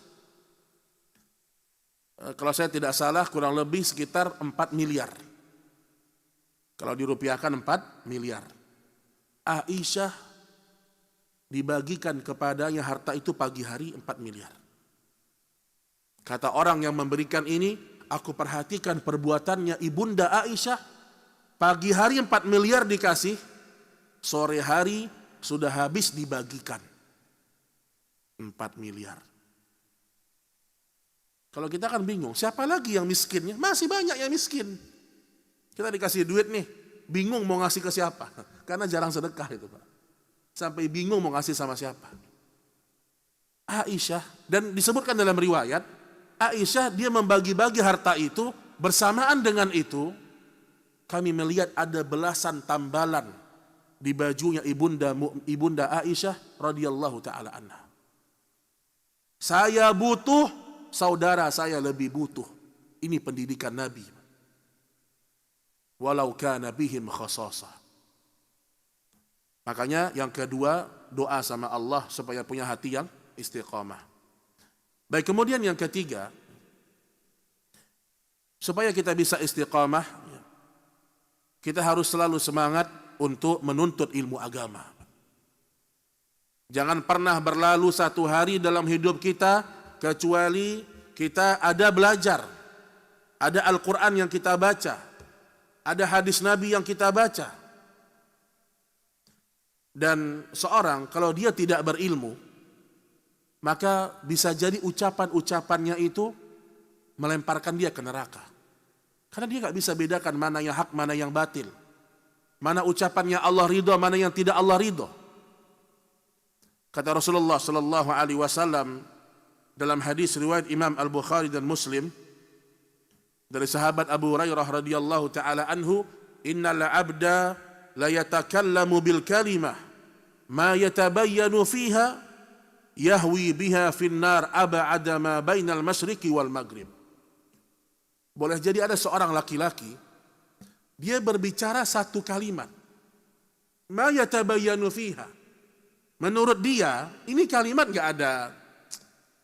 [SPEAKER 2] Kalau saya tidak salah, kurang lebih sekitar 4 miliar. Kalau dirupiahkan 4 miliar. Aisyah dibagikan kepadanya harta itu pagi hari 4 miliar. Kata orang yang memberikan ini, aku perhatikan perbuatannya ibunda Aisyah. Pagi hari 4 miliar dikasih, sore hari sudah habis dibagikan 4 miliar. Kalau kita kan bingung, siapa lagi yang miskinnya? Masih banyak yang miskin. Kita dikasih duit nih, bingung mau ngasih ke siapa. Karena jarang sedekah itu Pak. Sampai bingung mau ngasih sama siapa. Aisyah, dan disebutkan dalam riwayat, Aisyah dia membagi-bagi harta itu, bersamaan dengan itu, kami melihat ada belasan tambalan di bajunya ibunda Aisyah radhiyallahu taala anha. Saya butuh, saudara saya lebih butuh. Ini pendidikan Nabi. Walau kana bihim khasasah. Makanya yang kedua, doa sama Allah supaya punya hati yang istiqamah. Baik, kemudian yang ketiga, supaya kita bisa istiqamah, kita harus selalu semangat untuk menuntut ilmu agama. Jangan pernah berlalu satu hari dalam hidup kita kecuali kita ada belajar. Ada Al-Quran yang kita baca. Ada hadis Nabi yang kita baca. Dan seorang kalau dia tidak berilmu, maka bisa jadi ucapan-ucapannya itu melemparkan dia ke neraka. Karena dia gak bisa bedakan mana yang hak, mana yang batil. Mana ucapannya Allah ridho, mana yang tidak Allah ridho. Kata Rasulullah sallallahu alaihi wasallam dalam hadis riwayat Imam Al-Bukhari dan Muslim dari sahabat Abu Hurairah radhiyallahu taala anhu, innal abda la yatakallamu bil kalimah ma yatabayyanu fiha yahwi biha fin nar ab'ada ma bainal masyriqi wal maghrib. Boleh jadi ada seorang laki-laki dia berbicara satu kalimat ma yatabayyanu fiha, menurut dia ini kalimat enggak ada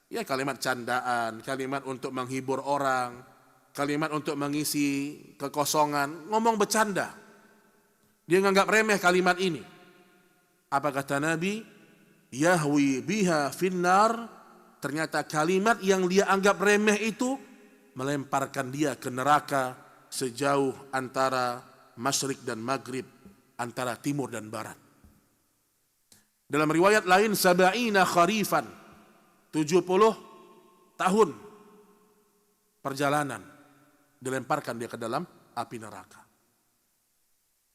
[SPEAKER 2] ya, kalimat candaan, kalimat untuk menghibur orang, kalimat untuk mengisi kekosongan, ngomong bercanda. Dia menganggap remeh kalimat ini. Apa kata Nabi? Yahwi biha finnar. Ternyata kalimat yang dia anggap remeh itu melemparkan dia ke neraka sejauh antara masyrik dan maghrib, antara timur dan barat. Dalam riwayat lain, sab'ina kharifan, 70 tahun perjalanan, dilemparkan dia ke dalam api neraka.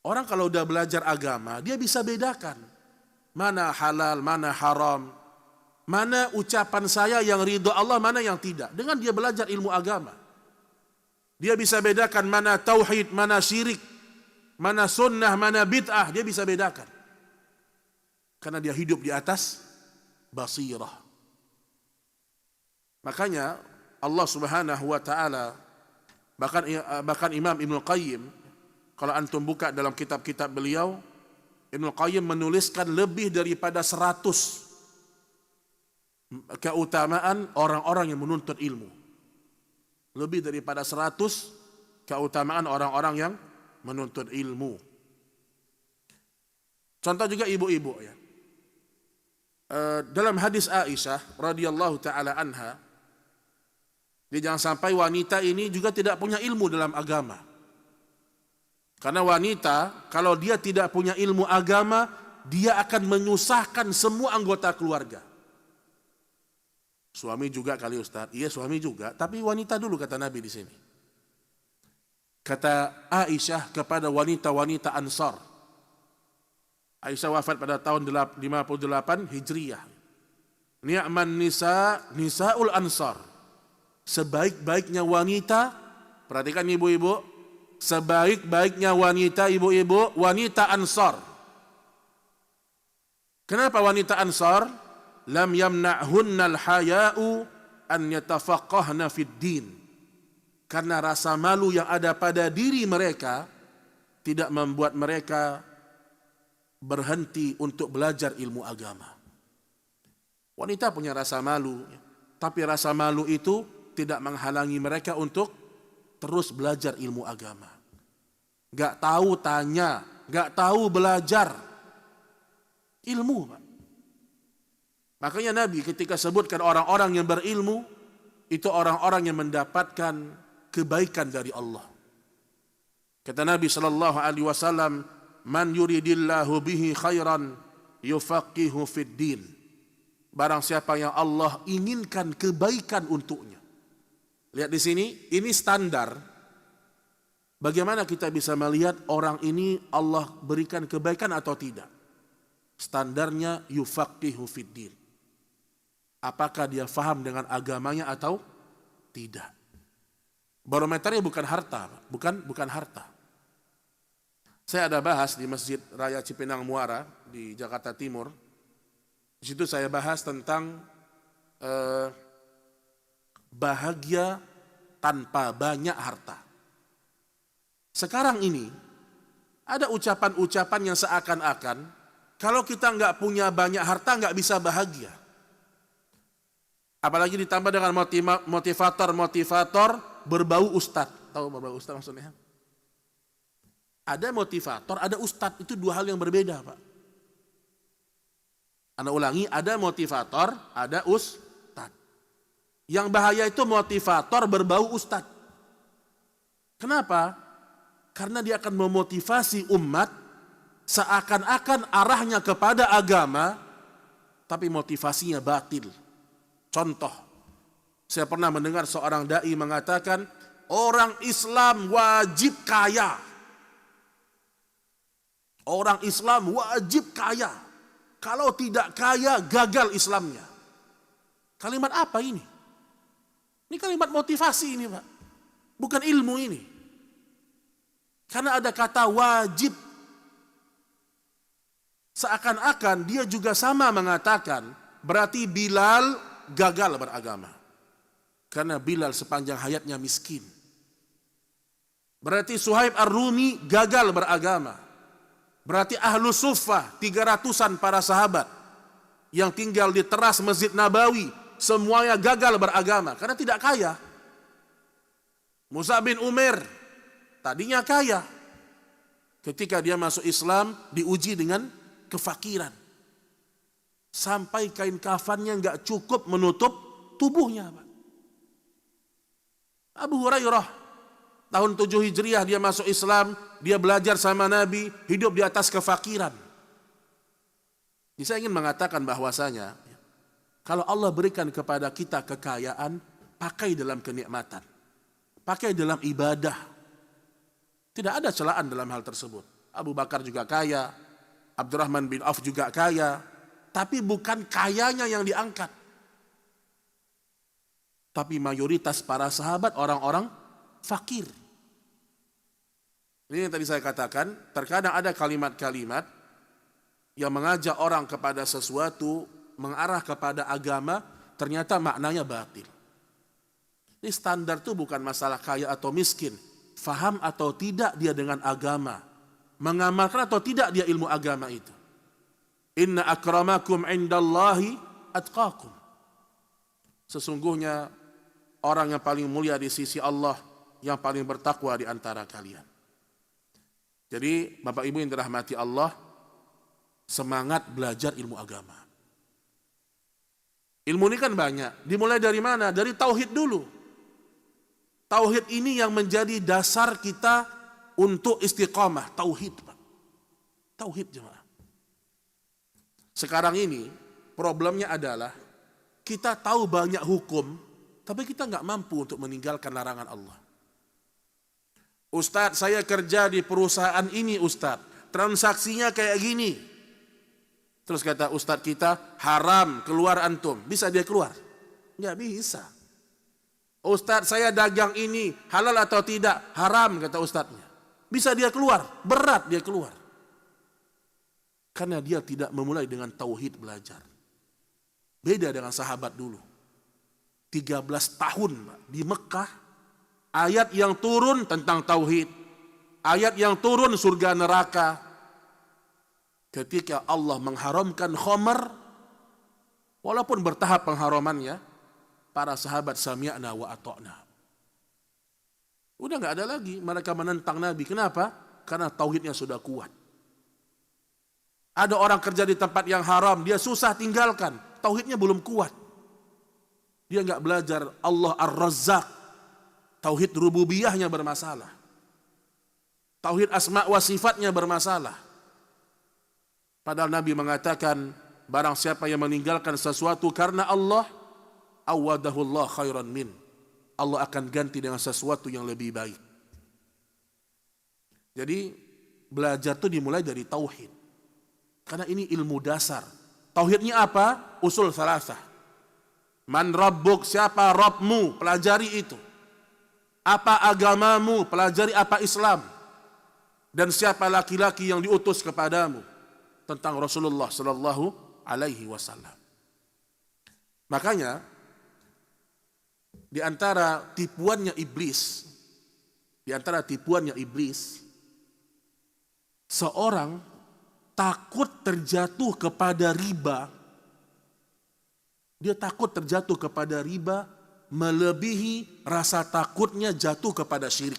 [SPEAKER 2] Orang kalau udah belajar agama, dia bisa bedakan mana halal, mana haram, mana ucapan saya yang ridho Allah, mana yang tidak. Dengan dia belajar ilmu agama, dia bisa bedakan mana tauhid, mana syirik, mana sunnah, mana bid'ah. Dia bisa bedakan karena dia hidup di atas basirah. Makanya Allah Subhanahu wa taala Bahkan Imam Ibnu Qayyim, kalau antum buka dalam kitab-kitab beliau, Ibnu Qayyim menuliskan lebih daripada 100 keutamaan orang-orang yang menuntut ilmu. Lebih daripada 100 keutamaan orang-orang yang menuntut ilmu. Contoh juga ibu-ibu ya. Dalam hadis Aisyah radhiyallahu taala anha, jangan sampai wanita ini juga tidak punya ilmu dalam agama. Karena wanita kalau dia tidak punya ilmu agama, dia akan menyusahkan semua anggota keluarga. Suami juga kali Ustaz. Iya, suami juga, tapi wanita dulu kata Nabi di sini. Kata Aisyah kepada wanita-wanita Ansar. Aisyah wafat pada tahun 58 Hijriyah. Ni'man nisaul Ansar. Sebaik-baiknya wanita, perhatikan ibu-ibu, sebaik-baiknya wanita ibu-ibu, wanita Ansar. Kenapa wanita Ansar? Lam yamna'hunnal haya'u an yatafaqahna fid din. Karena rasa malu yang ada pada diri mereka tidak membuat mereka berhenti untuk belajar ilmu agama. Wanita punya rasa malu, tapi rasa malu itu tidak menghalangi mereka untuk terus belajar ilmu agama. Gak tahu tanya, gak tahu belajar ilmu, Pak. Makanya Nabi ketika sebutkan orang-orang yang berilmu, itu orang-orang yang mendapatkan kebaikan dari Allah. Kata Nabi sallallahu alaihi wasallam, "Man yuridillahu bihi khairan yufaqihu fid din." Barang siapa yang Allah inginkan kebaikan untuknya. Lihat di sini, ini standar. Bagaimana kita bisa melihat orang ini Allah berikan kebaikan atau tidak? Standarnya yufaqihu fid din. Apakah dia faham dengan agamanya atau tidak? Barometernya bukan harta, bukan harta. Saya ada bahas di Masjid Raya Cipinang Muara di Jakarta Timur. Di situ saya bahas tentang bahagia tanpa banyak harta. Sekarang ini ada ucapan-ucapan yang seakan-akan kalau kita nggak punya banyak harta nggak bisa bahagia. Apalagi ditambah dengan motivator berbau ustadz. Tahu berbau ustadz maksudnya? Ada motivator, ada ustadz. Itu dua hal yang berbeda, Pak. Anda ulangi, ada motivator, ada ustadz. Yang bahaya itu motivator berbau ustadz. Kenapa? Karena dia akan memotivasi umat seakan-akan arahnya kepada agama, tapi motivasinya batil. Contoh, saya pernah mendengar seorang dai mengatakan, orang Islam wajib kaya. Orang Islam wajib kaya. Kalau tidak kaya, gagal Islamnya. Kalimat apa ini? Ini kalimat motivasi ini, Pak. Bukan ilmu ini. Karena ada kata wajib. Seakan-akan dia juga sama mengatakan, berarti Bilal gagal beragama. Karena Bilal sepanjang hayatnya miskin. Berarti Suhaib Ar-Rumi gagal beragama. Berarti Ahlu Suffah 300-an para sahabat yang tinggal di teras Masjid Nabawi semuanya gagal beragama karena tidak kaya. Mus'ab bin Umair tadinya kaya. Ketika dia masuk Islam diuji dengan kefakiran. Sampai kain kafannya enggak cukup menutup tubuhnya, Pak. Abu Hurairah tahun 7 Hijriah dia masuk Islam, dia belajar sama Nabi, hidup di atas kefakiran. Jadi saya ingin mengatakan bahwasanya kalau Allah berikan kepada kita kekayaan, pakai dalam kenikmatan. Pakai dalam ibadah. Tidak ada celaan dalam hal tersebut. Abu Bakar juga kaya, Abdurrahman bin Auf juga kaya. Tapi bukan kayanya yang diangkat. Tapi mayoritas para sahabat orang-orang fakir. Ini yang tadi saya katakan, terkadang ada kalimat-kalimat yang mengajak orang kepada sesuatu, mengarah kepada agama, ternyata maknanya batil. Ini standar itu bukan masalah kaya atau miskin. Faham atau tidak dia dengan agama. Mengamalkan atau tidak dia ilmu agama itu. Inna akramakum indallahi atqakum. Sesungguhnya orang yang paling mulia di sisi Allah, yang paling bertakwa di antara kalian. Jadi Bapak Ibu yang dirahmati Allah, semangat belajar ilmu agama. Ilmu ini kan banyak. Dimulai dari mana? Dari tauhid dulu. Tauhid ini yang menjadi dasar kita untuk istiqamah. Tauhid, Pak. Tauhid, jemaah. Sekarang ini problemnya adalah kita tahu banyak hukum, tapi kita nggak mampu untuk meninggalkan larangan Allah. Ustadz, saya kerja di perusahaan ini, Ustadz. Transaksinya kayak gini. Terus kata Ustadz kita, haram, keluar antum. Bisa dia keluar? Nggak bisa. Ustadz, saya dagang ini, halal atau tidak? Haram, kata Ustadznya. Bisa dia keluar? Berat dia keluar. Karena dia tidak memulai dengan tauhid belajar. Beda dengan sahabat dulu. 13 tahun di Mekah, ayat yang turun tentang tauhid. Ayat yang turun surga neraka. Ketika Allah mengharamkan khamar, walaupun bertahap pengharamannya, para sahabat sami'na wa ata'na. Udah nggak ada lagi mereka menentang Nabi. Kenapa? Karena tauhidnya sudah kuat. Ada orang kerja di tempat yang haram, dia susah tinggalkan. Tauhidnya belum kuat. Dia nggak belajar Allah Ar-Razzaq. Tauhid rububiyahnya bermasalah. Tauhid asma wa sifatnya bermasalah. Padahal Nabi mengatakan, barang siapa yang meninggalkan sesuatu karena Allah, awadahullah khairan min. Allah akan ganti dengan sesuatu yang lebih baik. Jadi belajar itu dimulai dari tauhid. Karena ini ilmu dasar. Tauhidnya apa? Usul salasah. Man rabbuk, siapa Rabbmu? Pelajari itu. Apa agamamu? Pelajari apa Islam. Dan siapa laki-laki yang diutus kepadamu? Tentang Rasulullah sallallahu alaihi wasallam. Makanya di antara tipuannya iblis, seorang takut terjatuh kepada riba. Dia takut terjatuh kepada riba melebihi rasa takutnya jatuh kepada syirik.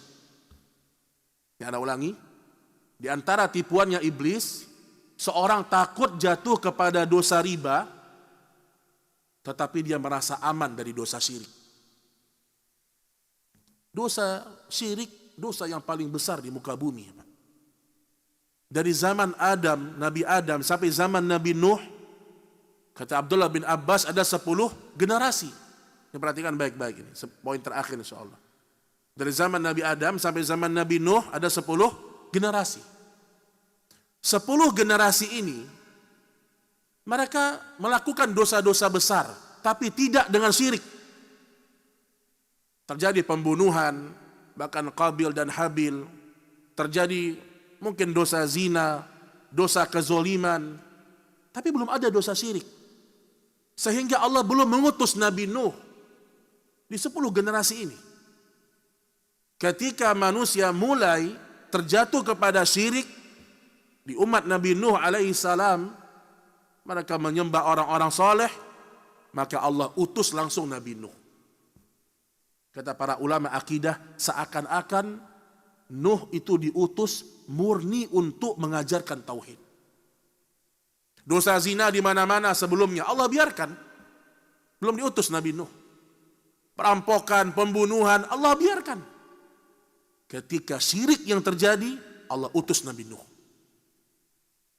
[SPEAKER 2] Ya, Anda ulangi. Di antara tipuannya iblis, seorang takut jatuh kepada dosa riba, tetapi dia merasa aman dari dosa syirik. Dosa syirik, dosa yang paling besar di muka bumi. Dari zaman Nabi Adam sampai zaman Nabi Nuh, kata Abdullah bin Abbas ada 10 generasi. Ini perhatikan baik-baik ini, poin terakhir insyaallah. Dari zaman Nabi Adam sampai zaman Nabi Nuh ada 10 generasi. 10 generasi ini mereka melakukan dosa-dosa besar, tapi tidak dengan syirik. Terjadi pembunuhan, bahkan Qabil dan Habil. Terjadi mungkin dosa zina, dosa kezoliman, tapi belum ada dosa syirik. Sehingga Allah belum mengutus Nabi Nuh di 10 generasi ini. Ketika manusia mulai terjatuh kepada syirik di umat Nabi Nuh alaihi salam, mereka menyembah orang-orang soleh, maka Allah utus langsung Nabi Nuh. Kata para ulama akidah, seakan-akan Nuh itu diutus murni untuk mengajarkan tauhid. Dosa zina di mana-mana sebelumnya Allah biarkan, belum diutus Nabi Nuh. Perampokan, pembunuhan Allah biarkan. Ketika syirik yang terjadi, Allah utus Nabi Nuh.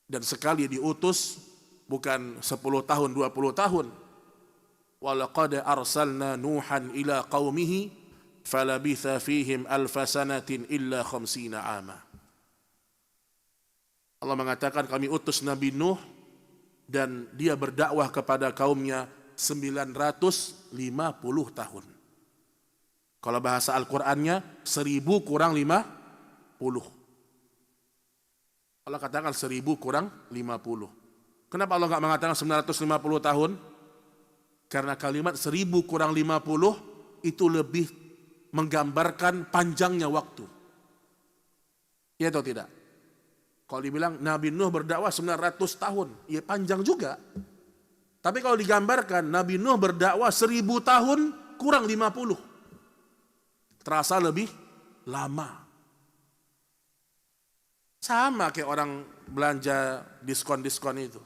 [SPEAKER 2] Dan sekali diutus bukan 10 tahun, 20 tahun. Walaqad arsalna Nuhan ila qaumihi falabitha fihim alfa sanatin illa 50 ama. Allah mengatakan kami utus Nabi Nuh dan dia berdakwah kepada kaumnya 950 tahun. Kalau bahasa Al-Qur'annya 1000 kurang 50. Allah katakan 1000 kurang 50. Kenapa Allah enggak mengatakan 950 tahun? Karena kalimat 1000 kurang 50 itu lebih menggambarkan panjangnya waktu. Ya atau tidak? Kalau dibilang Nabi Nuh berdakwah 900 tahun, ya panjang juga. Tapi kalau digambarkan Nabi Nuh berdakwah 1000 tahun kurang 50. Terasa lebih lama. Sama kayak orang belanja diskon-diskon itu.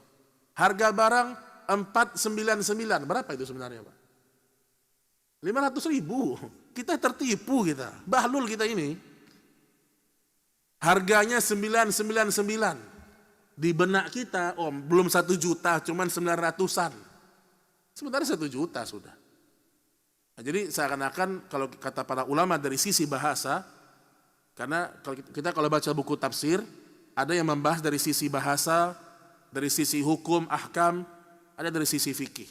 [SPEAKER 2] Harga barang 499. Berapa itu sebenarnya, Pak? 500.000. Kita tertipu kita. Bahlul kita ini. Harganya 999. Di benak kita, belum 1 juta, cuman 900-an. Sebenarnya 1 juta sudah. Nah, jadi seakan-akan kalau kata para ulama dari sisi bahasa, karena kalau baca buku tafsir, ada yang membahas dari sisi bahasa, dari sisi hukum, ahkam, ada dari sisi fikih.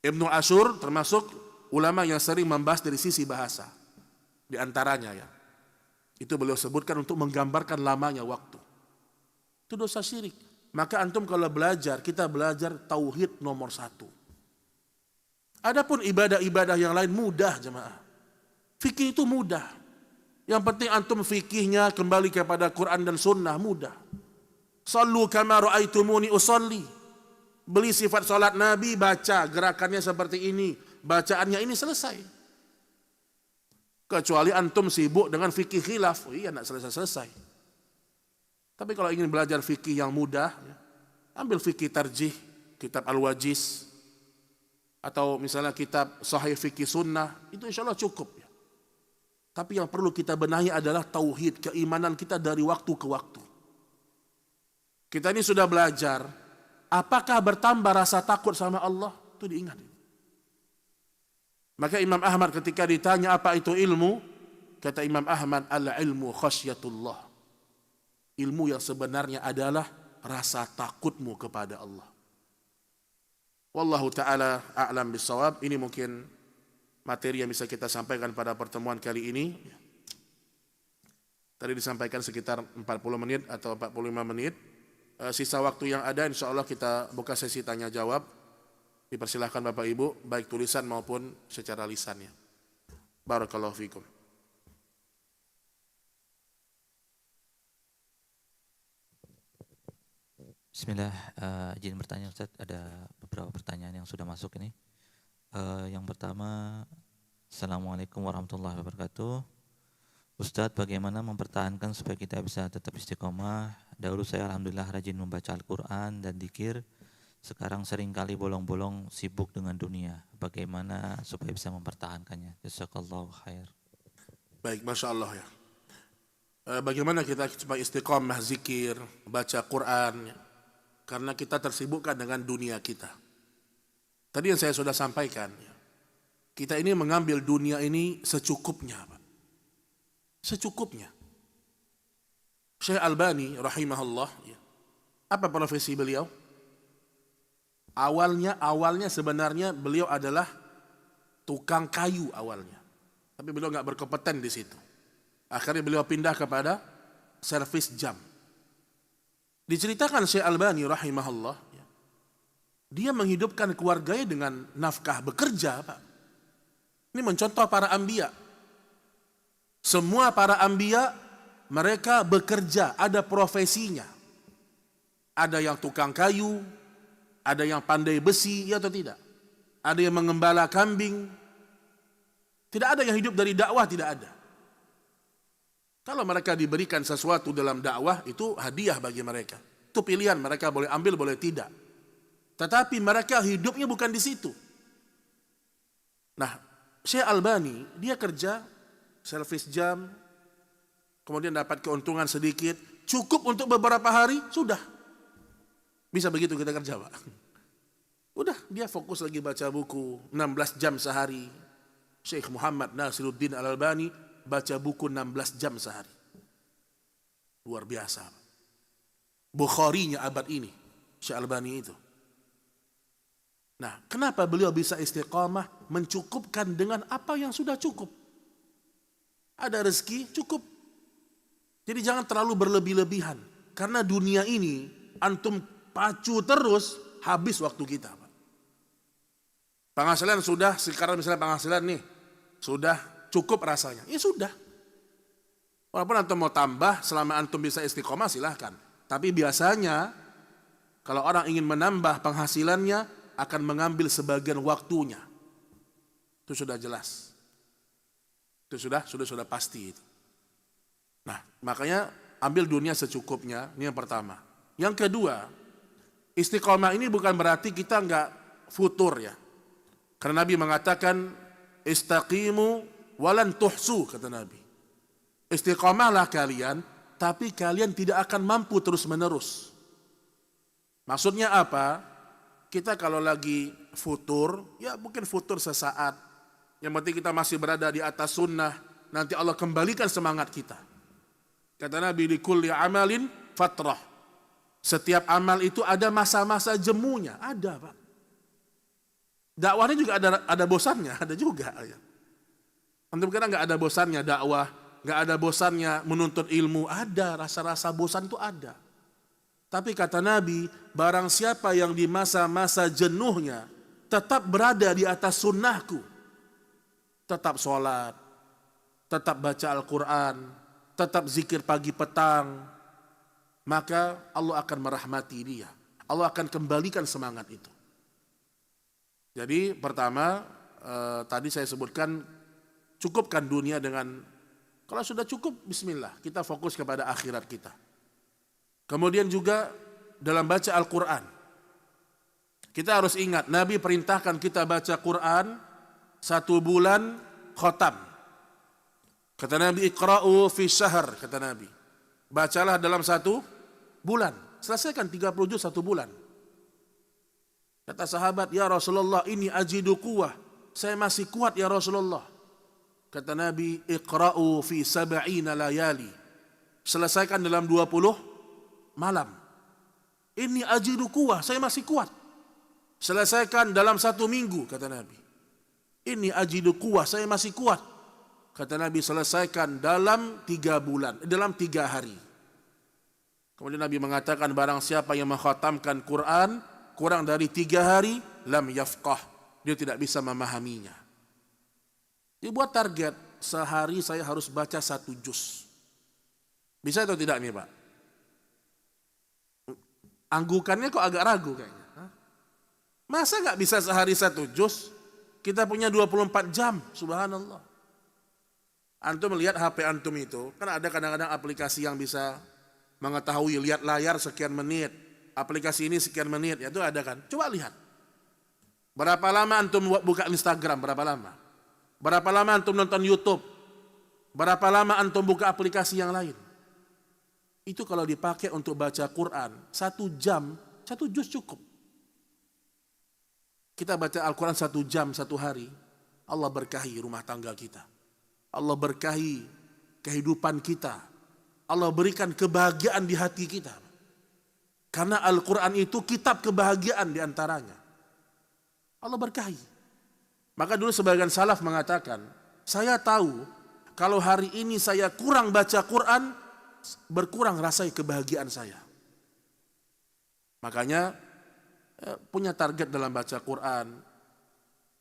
[SPEAKER 2] Ibnu Ashur termasuk ulama yang sering membahas dari sisi bahasa. Di antaranya ya. Itu beliau sebutkan untuk menggambarkan lamanya waktu. Itu dosa syirik. Maka antum kalau belajar, kita belajar tauhid nomor 1. Adapun ibadah-ibadah yang lain mudah jemaah. Fikih itu mudah. Yang penting antum fikihnya kembali kepada Quran dan Sunnah, mudah. Sallu kama ra'aitumuni usolli. Beli sifat salat Nabi, baca gerakannya seperti ini, bacaannya ini, selesai. Kecuali antum sibuk dengan fikih khilaf, iya tidak selesai-selesai. Tapi kalau ingin belajar fikih yang mudah, ambil fikih tarjih, kitab Al-Wajiz, atau misalnya kitab Sahih Fikih Sunnah, itu insya Allah cukup. Tapi yang perlu kita benahi adalah tauhid, keimanan kita dari waktu ke waktu. Kita ini sudah belajar, apakah bertambah rasa takut sama Allah? Itu diingat. Maka Imam Ahmad ketika ditanya apa itu ilmu, kata Imam Ahmad, al-ilmu khasyatullah. Ilmu yang sebenarnya adalah rasa takutmu kepada Allah. Wallahu ta'ala a'lam bisawab. Ini mungkin materi yang bisa kita sampaikan pada pertemuan kali ini. Tadi disampaikan sekitar 40 menit atau 45 menit. Sisa waktu yang ada insya Allah kita buka sesi tanya jawab. Dipersilahkan Bapak Ibu, baik tulisan maupun secara lisannya. Barakallahu fikum.
[SPEAKER 1] Bismillah, izin bertanya Ustaz, ada beberapa pertanyaan yang sudah masuk ini. Yang pertama, Assalamualaikum warahmatullahi wabarakatuh. Ustadz, bagaimana mempertahankan supaya kita bisa tetap istiqomah? Dahulu saya alhamdulillah rajin membaca Al-Quran dan dzikir. Sekarang seringkali bolong-bolong sibuk dengan dunia. Bagaimana supaya bisa mempertahankannya? Jazakallahu khair.
[SPEAKER 2] Baik, Masya Allah ya. Bagaimana kita supaya istiqomah zikir, baca Quran? Karena kita tersibukkan dengan dunia kita. Tadi yang saya sudah sampaikan, kita ini mengambil dunia ini secukupnya, Pak. Secukupnya. Syekh Albani rahimahullah, apa profesi beliau? Awalnya sebenarnya beliau adalah tukang kayu awalnya. Tapi beliau nggak berkompeten di situ. Akhirnya beliau pindah kepada servis jam. Diceritakan Syekh Albani rahimahullah, dia menghidupkan keluarganya dengan nafkah bekerja, Pak. Ini mencontoh para anbiya. Semua para anbiya mereka bekerja, ada profesinya. Ada yang tukang kayu, ada yang pandai besi, ya atau tidak? Ada yang mengembala kambing. Tidak ada yang hidup dari dakwah, tidak ada. Kalau mereka diberikan sesuatu dalam dakwah, itu hadiah bagi mereka. Itu pilihan, mereka boleh ambil, boleh tidak. Tetapi mereka hidupnya bukan di situ. Nah, Syekh Albani, dia kerja, servis jam, kemudian dapat keuntungan sedikit, cukup untuk beberapa hari, sudah. Bisa begitu kita kerja, Pak. Udah, dia fokus lagi baca buku, 16 jam sehari. Syekh Muhammad Nasiruddin Al-Albani baca buku 16 jam sehari. Luar biasa. Bukharinya abad ini, Syekh Albani itu. Nah, kenapa beliau bisa istiqamah mencukupkan dengan apa yang sudah cukup? Ada rezeki, cukup. Jadi jangan terlalu berlebih-lebihan. Karena dunia ini, antum pacu terus, habis waktu kita. Penghasilan sudah, sekarang misalnya penghasilan nih, Sudah cukup rasanya. Ya sudah. Walaupun antum mau tambah, selama antum bisa istiqomah silahkan. Tapi biasanya kalau orang ingin menambah penghasilannya akan mengambil sebagian waktunya. Itu sudah jelas. Itu sudah pasti itu. Nah, makanya ambil dunia secukupnya, ini yang pertama. Yang kedua, istiqomah ini bukan berarti kita enggak futur ya. Karena Nabi mengatakan istaqimu walan tuhsu, kata Nabi. Istiqomahlah kalian, tapi kalian tidak akan mampu terus-menerus. Maksudnya apa? Kita kalau lagi futur, ya mungkin futur sesaat. Yang penting kita masih berada di atas sunnah, nanti Allah kembalikan semangat kita. Kata Nabi, di kulli amalin fatrah. Setiap amal itu ada masa-masa jemunya, ada Pak. Dakwahnya juga ada bosannya, ada juga. Antum kira nggak ada bosannya dakwah, nggak ada bosannya menuntut ilmu, ada rasa-rasa bosan itu ada. Tapi kata Nabi, barang siapa yang di masa-masa jenuhnya tetap berada di atas sunnahku, tetap sholat, tetap baca Al-Quran, tetap zikir pagi petang, maka Allah akan merahmati dia. Allah akan kembalikan semangat itu. Jadi pertama, tadi saya sebutkan, cukupkan dunia dengan, kalau sudah cukup, bismillah, kita fokus kepada akhirat kita. Kemudian juga dalam baca Al-Quran, kita harus ingat, Nabi perintahkan kita baca Quran 1 bulan khotam. Kata Nabi, iqra'u fi syahr, kata Nabi. Bacalah dalam 1 bulan. Selesaikan 30 juz 1 bulan. Kata sahabat, ya Rasulullah, ini ajidu quwwah. Saya masih kuat ya Rasulullah. Kata Nabi, iqra'u fi sab'ina layali. Selesaikan dalam 20 malam. Ini ajidu quwwah, saya masih kuat. Selesaikan dalam 1 minggu, kata Nabi. Ini ajidu quwwah, saya masih kuat. Kata Nabi, selesaikan dalam 3 bulan, dalam 3 hari. Kemudian Nabi mengatakan, barang siapa yang mengkhatamkan Quran kurang dari 3 hari, lam yafqah, dia tidak bisa memahaminya. Dibuat target, sehari saya harus baca 1 juz. Bisa atau tidak nih Pak? Anggukannya kok agak ragu kayaknya. Masa gak bisa sehari 1 juz? Kita punya 24 jam, subhanallah. Antum melihat HP antum itu, kan ada kadang-kadang aplikasi yang bisa mengetahui, lihat layar sekian menit, aplikasi ini sekian menit, itu ada kan? Coba lihat. Berapa lama antum buka Instagram, berapa lama? Berapa lama antum nonton YouTube? Berapa lama antum buka aplikasi yang lain? Itu kalau dipakai untuk baca Quran, 1 jam, 1 juz cukup. Kita baca Al-Quran 1 jam, 1 hari, Allah berkahi rumah tangga kita. Allah berkahi kehidupan kita. Allah berikan kebahagiaan di hati kita. Karena Al-Quran itu kitab kebahagiaan di antaranya. Allah berkahi. Maka dulu sebagian salaf mengatakan, saya tahu kalau hari ini saya kurang baca Quran, berkurang rasa kebahagiaan saya. Makanya punya target dalam baca Quran.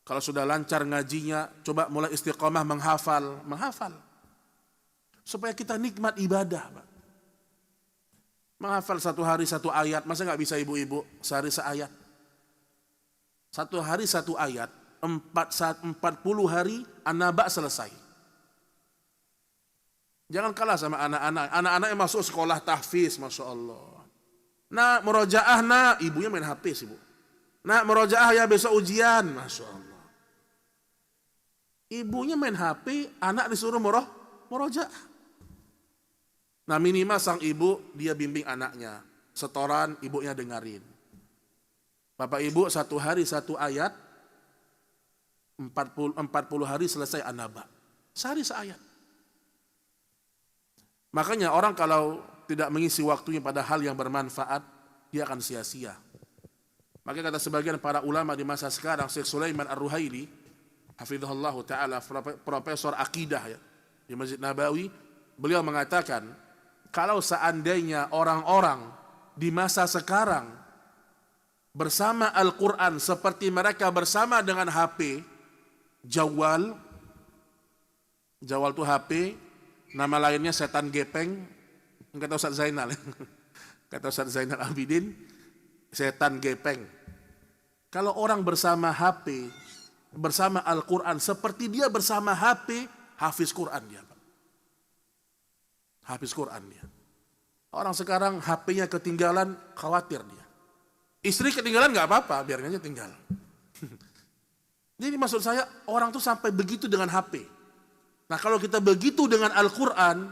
[SPEAKER 2] Kalau sudah lancar ngajinya, coba mulai istiqomah menghafal. Supaya kita nikmat ibadah, Pak. Menghafal 1 hari 1 ayat, masa nggak bisa ibu-ibu sehari seayat? 1 hari 1 ayat, 40 hari An-Naba selesai. Jangan kalah sama anak-anak yang masuk sekolah tahfiz, masya Allah. Nah, murojaah, nah, ibunya main HP sih, Bu. Nah, murojaah ya besok ujian, masya Allah. Ibunya main HP, anak disuruh murojaah. Nah, minimal sang ibu dia bimbing anaknya. Setoran ibunya dengarin. Bapak ibu 1 hari 1 ayat, 40 hari selesai An-Naba. Sehari seayat. Makanya orang kalau tidak mengisi waktunya pada hal yang bermanfaat, dia akan sia-sia. Maka kata sebagian para ulama di masa sekarang, Syekh Sulaiman Ar-Ruhaili, hafizahullah ta'ala, profesor akidah ya, di Masjid Nabawi, beliau mengatakan, kalau seandainya orang-orang di masa sekarang bersama Al-Quran seperti mereka bersama dengan HP, jawal, Jawal tuh HP, nama lainnya setan gepeng, kata Ustaz Zainal. Kata Ustaz Zainal Abidin, setan gepeng. Kalau orang bersama HP, bersama Al-Quran, seperti dia bersama HP, hafiz Quran dia. Hafiz Quran dia. Orang sekarang HP-nya ketinggalan, khawatir dia. Istri ketinggalan gak apa-apa, biarkan aja tinggal. Jadi maksud saya, orang tuh sampai begitu dengan HP. Nah kalau kita begitu dengan Al-Quran,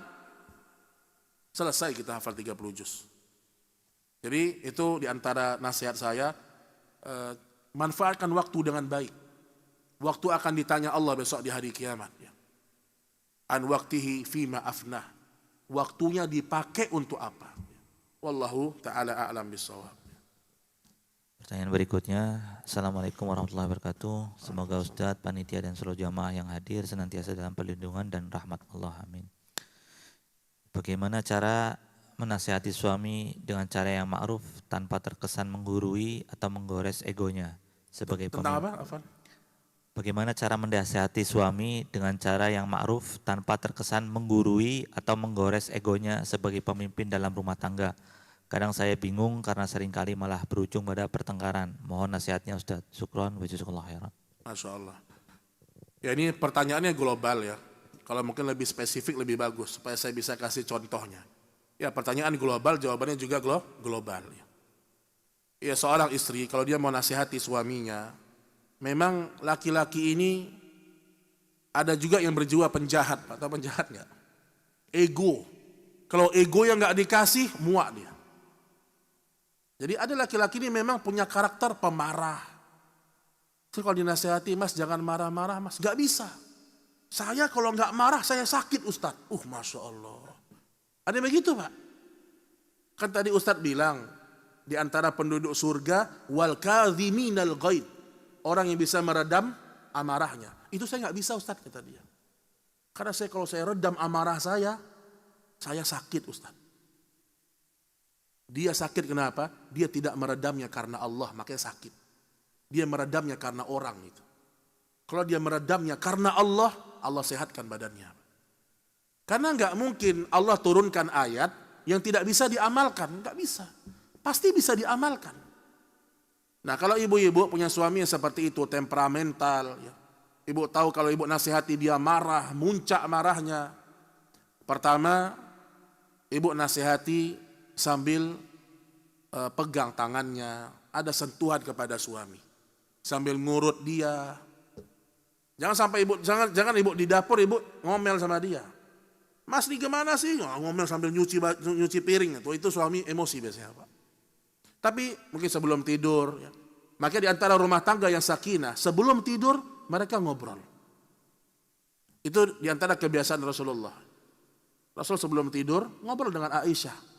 [SPEAKER 2] selesai kita hafal 30 juz. Jadi itu diantara nasihat saya, manfaatkan waktu dengan baik. Waktu akan ditanya Allah besok di hari kiamat. An waktihi fima afnah. Waktunya dipakai untuk apa? Wallahu ta'ala a'lam bishawab.
[SPEAKER 1] Pertanyaan berikutnya, Assalamualaikum warahmatullahi wabarakatuh. Semoga Ustadz, panitia dan seluruh jamaah yang hadir senantiasa dalam perlindungan dan rahmat Allah. Amin. Bagaimana cara menasihati suami dengan cara yang ma'ruf tanpa terkesan menggurui atau menggores egonya sebagai pemimpin?
[SPEAKER 2] Tentang apa, Afan?
[SPEAKER 1] Bagaimana cara mendasihati suami dengan cara yang ma'ruf tanpa terkesan menggurui atau menggores egonya sebagai pemimpin dalam rumah tangga? Kadang saya bingung karena seringkali malah berujung pada pertengkaran. Mohon nasihatnya Ustaz. Syukron wa jazakallahu khairan.
[SPEAKER 2] Masya Allah. Ya ini pertanyaannya global ya. Kalau mungkin lebih spesifik lebih bagus supaya saya bisa kasih contohnya. Ya pertanyaan global, jawabannya juga global. Ya seorang istri kalau dia mau nasihati suaminya, memang laki-laki ini ada juga yang berjiwa penjahat, atau penjahat nggak? Ego. Kalau ego yang nggak dikasih, muak dia. Jadi ada laki-laki ini memang punya karakter pemarah. Jadi kalau dinasihati, mas jangan marah-marah mas, nggak bisa. Saya kalau nggak marah saya sakit Ustadz. Masya Allah. Ada yang begitu Pak. Kan tadi Ustadz bilang di antara penduduk surga wal kadhiminal ghaid, orang yang bisa meredam amarahnya. Itu saya nggak bisa Ustadz kata dia. Karena kalau saya redam amarah saya sakit Ustadz. Dia sakit kenapa? Dia tidak meredamnya karena Allah, makanya sakit. Dia meredamnya karena orang itu. Kalau dia meredamnya karena Allah, Allah sehatkan badannya. Karena nggak mungkin Allah turunkan ayat yang tidak bisa diamalkan, nggak bisa. Pasti bisa diamalkan. Nah kalau ibu-ibu punya suami yang seperti itu, temperamental, ya. Ibu tahu kalau ibu nasihati dia marah, muncak marahnya. Pertama, ibu nasihati sambil pegang tangannya, ada sentuhan kepada suami, sambil ngurut dia. Jangan sampai jangan ibu di dapur ibu ngomel sama dia. Mas ini gimana sih? Ngomel sambil nyuci piring. Itu suami emosi biasanya Pak. Tapi mungkin sebelum tidur, ya. Maka di antara rumah tangga yang sakinah, sebelum tidur mereka ngobrol. Itu di antara kebiasaan Rasulullah. Rasul sebelum tidur ngobrol dengan Aisyah.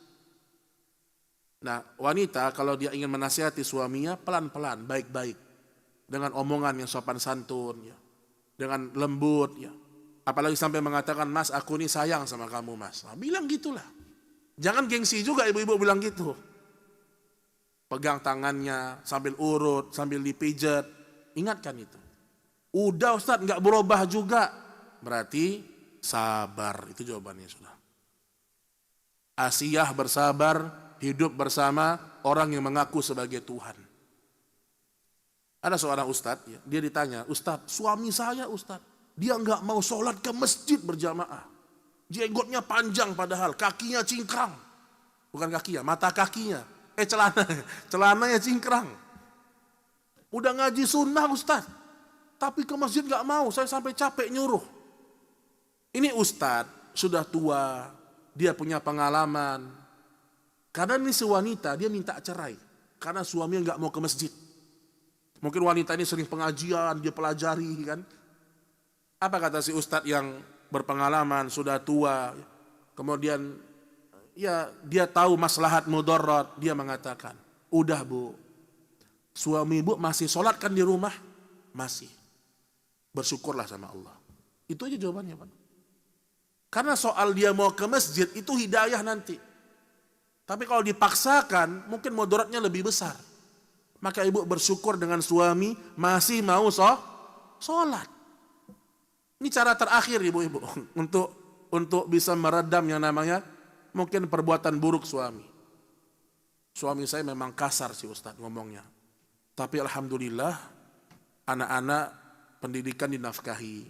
[SPEAKER 2] Nah wanita kalau dia ingin menasihati suaminya pelan-pelan, baik-baik. Dengan omongan yang sopan santun, ya. Dengan lembut. Ya. Apalagi sampai mengatakan, mas aku ini sayang sama kamu mas. Nah, bilang gitulah. Jangan gengsi juga ibu-ibu bilang gitu. Pegang tangannya sambil urut, sambil dipijat. Ingatkan itu. Udah Ustadz gak berubah juga. Berarti sabar, itu jawabannya sudah. Asiyah bersabar, hidup bersama orang yang mengaku sebagai Tuhan. Ada seorang ustadz, ya, dia ditanya, Ustadz, suami saya Ustadz, dia nggak mau sholat ke masjid berjamaah. Jenggotnya panjang padahal, kakinya cingkrang. Bukan kakinya, mata kakinya. Celananya cingkrang. Udah ngaji sunnah Ustadz, tapi ke masjid nggak mau, saya sampai capek nyuruh. Ini ustadz, sudah tua, dia punya pengalaman. Karena ini si wanita, dia minta cerai. Karena suaminya nggak mau ke masjid. Mungkin wanita ini sering pengajian, dia pelajari kan. Apa kata si ustadz yang berpengalaman, sudah tua. Kemudian ya dia tahu maslahat mudarat. Dia mengatakan, udah bu, suami ibu masih sholat kan di rumah? Masih. Bersyukurlah sama Allah. Itu aja jawabannya Pak. Karena soal dia mau ke masjid itu hidayah nanti. Tapi kalau dipaksakan mungkin mudaratnya lebih besar. Maka ibu bersyukur dengan suami masih mau sholat. Ini cara terakhir ibu-ibu untuk bisa meredam yang namanya mungkin perbuatan buruk suami. Suami saya memang kasar sih Ustadz ngomongnya. Tapi alhamdulillah anak-anak pendidikan dinafkahi.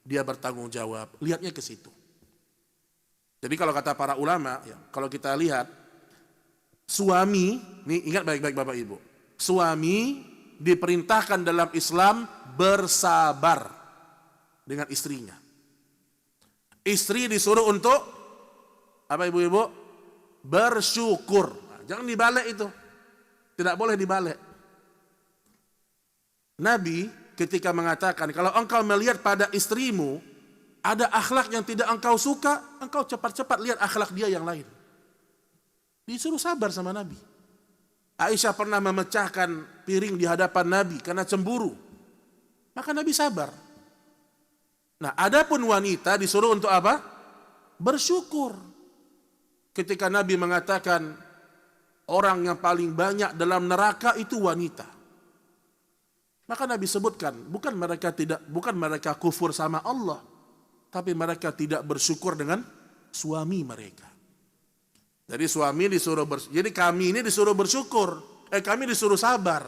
[SPEAKER 2] Dia bertanggung jawab. Lihatnya ke situ. Jadi kalau kata para ulama, ya, kalau kita lihat suami, nih ingat baik-baik Bapak Ibu. Suami diperintahkan dalam Islam bersabar dengan istrinya. Istri disuruh untuk apa ibu-ibu? Bersyukur. Nah, jangan dibalik itu. Tidak boleh dibalik. Nabi ketika mengatakan, kalau engkau melihat pada istrimu ada akhlak yang tidak engkau suka, engkau cepat-cepat lihat akhlak dia yang lain. Disuruh sabar sama Nabi. Aisyah pernah memecahkan piring di hadapan Nabi karena cemburu. Maka Nabi sabar. Nah, adapun wanita disuruh untuk apa? Bersyukur. Ketika Nabi mengatakan orang yang paling banyak dalam neraka itu wanita. Maka Nabi sebutkan, bukan mereka kufur sama Allah, tapi mereka tidak bersyukur dengan suami mereka. Jadi jadi kami ini disuruh bersyukur, kami disuruh sabar.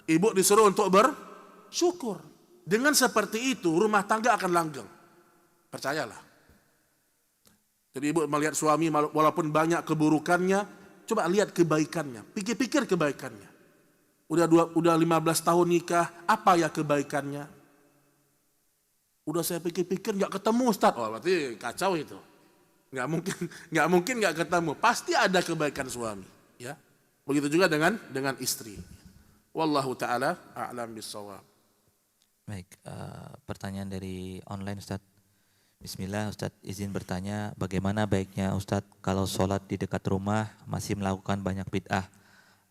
[SPEAKER 2] Ibu disuruh untuk bersyukur. Dengan seperti itu rumah tangga akan langgeng. Percayalah. Jadi ibu melihat suami walaupun banyak keburukannya, coba lihat kebaikannya, pikir-pikir kebaikannya. Udah 15 tahun nikah, apa ya kebaikannya? Udah saya pikir-pikir nggak ketemu Ustaz. Oh, berarti kacau itu. Nggak mungkin nggak ketemu. Pasti ada kebaikan suami, ya. Begitu juga dengan istri. Wallahu taala a'lam bissawab.
[SPEAKER 1] Baik, pertanyaan dari online Ustaz. Bismillah, Ustaz izin bertanya, bagaimana baiknya Ustaz kalau sholat di dekat rumah masih melakukan banyak bid'ah?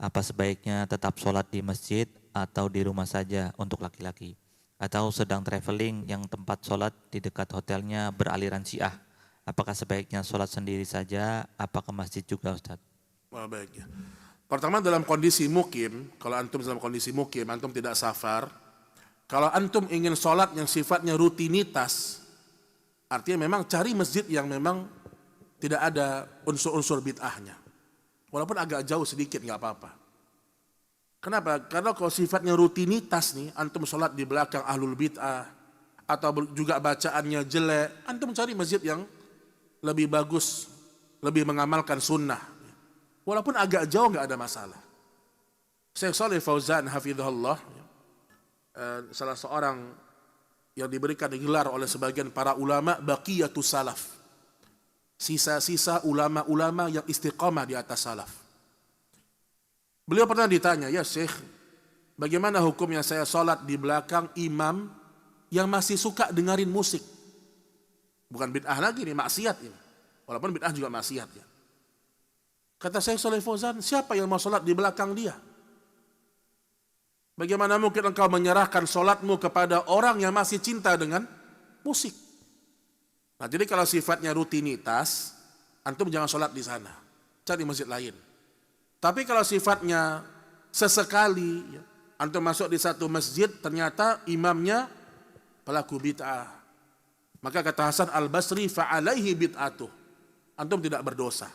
[SPEAKER 1] Apa sebaiknya tetap sholat di masjid atau di rumah saja untuk laki-laki? Atau sedang traveling yang tempat sholat di dekat hotelnya beraliran Syiah? Apakah sebaiknya sholat sendiri saja, apa ke masjid juga Ustaz?
[SPEAKER 2] Wah, baiknya. Pertama dalam kondisi mukim, kalau antum dalam kondisi mukim, antum tidak safar. Kalau antum ingin sholat yang sifatnya rutinitas, artinya memang cari masjid yang memang tidak ada unsur-unsur bid'ahnya. Walaupun agak jauh sedikit nggak apa-apa. Kenapa? Karena kalau sifatnya rutinitas nih, antum sholat di belakang ahlul bid'ah, atau juga bacaannya jelek, antum cari masjid yang lebih bagus, lebih mengamalkan sunnah. Walaupun agak jauh nggak ada masalah. Syekh Shalih Fauzan hafizahullah, salah seorang yang diberikan gelar oleh sebagian para ulama baqiyatus salaf. Sisa-sisa ulama-ulama yang istiqamah di atas salaf. Beliau pernah ditanya, ya Syekh, bagaimana hukumnya saya sholat di belakang imam yang masih suka dengerin musik? Bukan bid'ah lagi nih, maksiat ini. Walaupun bid'ah juga maksiat ya. Kata Syekh Shalih Fauzan, siapa yang mau sholat di belakang dia? Bagaimana mungkin engkau menyerahkan sholatmu kepada orang yang masih cinta dengan musik? Nah, jadi kalau sifatnya rutinitas, antum jangan sholat di sana, cari masjid lain. Tapi kalau sifatnya sesekali, ya, antum masuk di satu masjid, ternyata imamnya pelaku bid'ah. Maka kata Hasan Al-Basri, fa'alaihi bid'atuh. Antum tidak berdosa.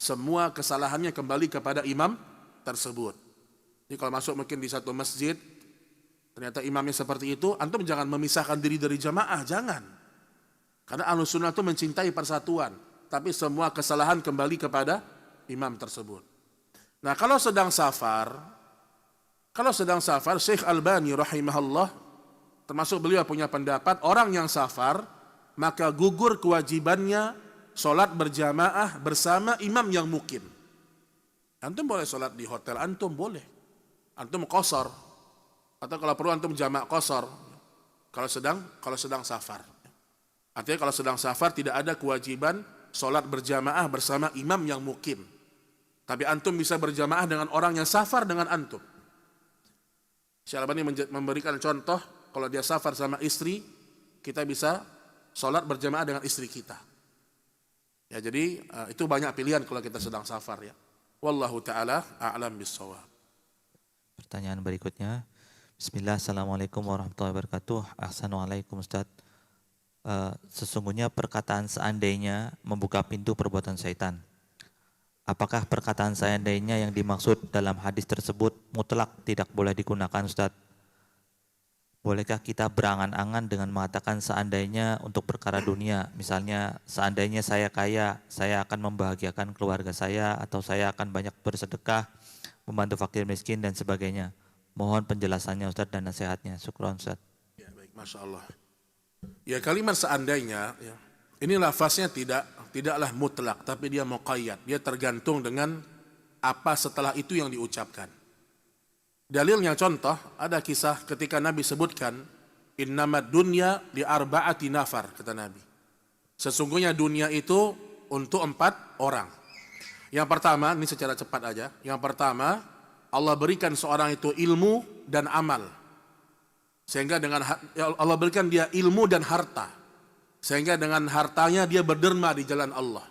[SPEAKER 2] Semua kesalahannya kembali kepada imam tersebut. Jadi kalau masuk mungkin di satu masjid, ternyata imamnya seperti itu, antum jangan memisahkan diri dari jamaah, jangan. Karena Ahlus Sunnah itu mencintai persatuan, tapi semua kesalahan kembali kepada imam tersebut. Nah, kalau sedang safar, Syekh Albani rahimahullah, termasuk beliau punya pendapat, orang yang safar, maka gugur kewajibannya sholat berjamaah bersama imam yang mukim. Antum boleh sholat di hotel, antum boleh. Antum qasar, atau kalau perlu antum jamak qasar, kalau sedang safar. Artinya kalau sedang safar tidak ada kewajiban sholat berjamaah bersama imam yang mukim. Tapi antum bisa berjamaah dengan orang yang safar dengan antum. Syekh Albani memberikan contoh, kalau dia safar sama istri, kita bisa sholat berjamaah dengan istri kita. Ya, jadi itu banyak pilihan kalau kita sedang safar ya. Wallahu ta'ala a'lam bissawab.
[SPEAKER 1] Pertanyaan berikutnya. Bismillah, Assalamualaikum warahmatullahi wabarakatuh. Assalamualaikum Ustaz. Sesungguhnya perkataan seandainya membuka pintu perbuatan syaitan. Apakah perkataan seandainya yang dimaksud dalam hadis tersebut mutlak tidak boleh digunakan, Ustaz? Bolehkah kita berangan-angan dengan mengatakan seandainya untuk perkara dunia? Misalnya seandainya saya kaya, saya akan membahagiakan keluarga saya, atau saya akan banyak bersedekah, membantu fakir miskin dan sebagainya. Mohon penjelasannya Ustaz dan nasihatnya. Syukran Ustaz.
[SPEAKER 2] Ya, baik, Masya Allah. Ya, kalimat seandainya, ya, ini lafaznya tidaklah mutlak, tapi dia muqayyad. Dia tergantung dengan apa setelah itu yang diucapkan. Dalilnya contoh, ada kisah ketika Nabi sebutkan, innamad dunya li arba'ati nafar, kata Nabi. Sesungguhnya dunia itu untuk 4 orang. Yang pertama, ini secara cepat aja. Yang pertama, Allah berikan seorang itu ilmu dan amal. Sehingga dengan Allah berikan dia ilmu dan harta. Sehingga dengan hartanya dia berderma di jalan Allah.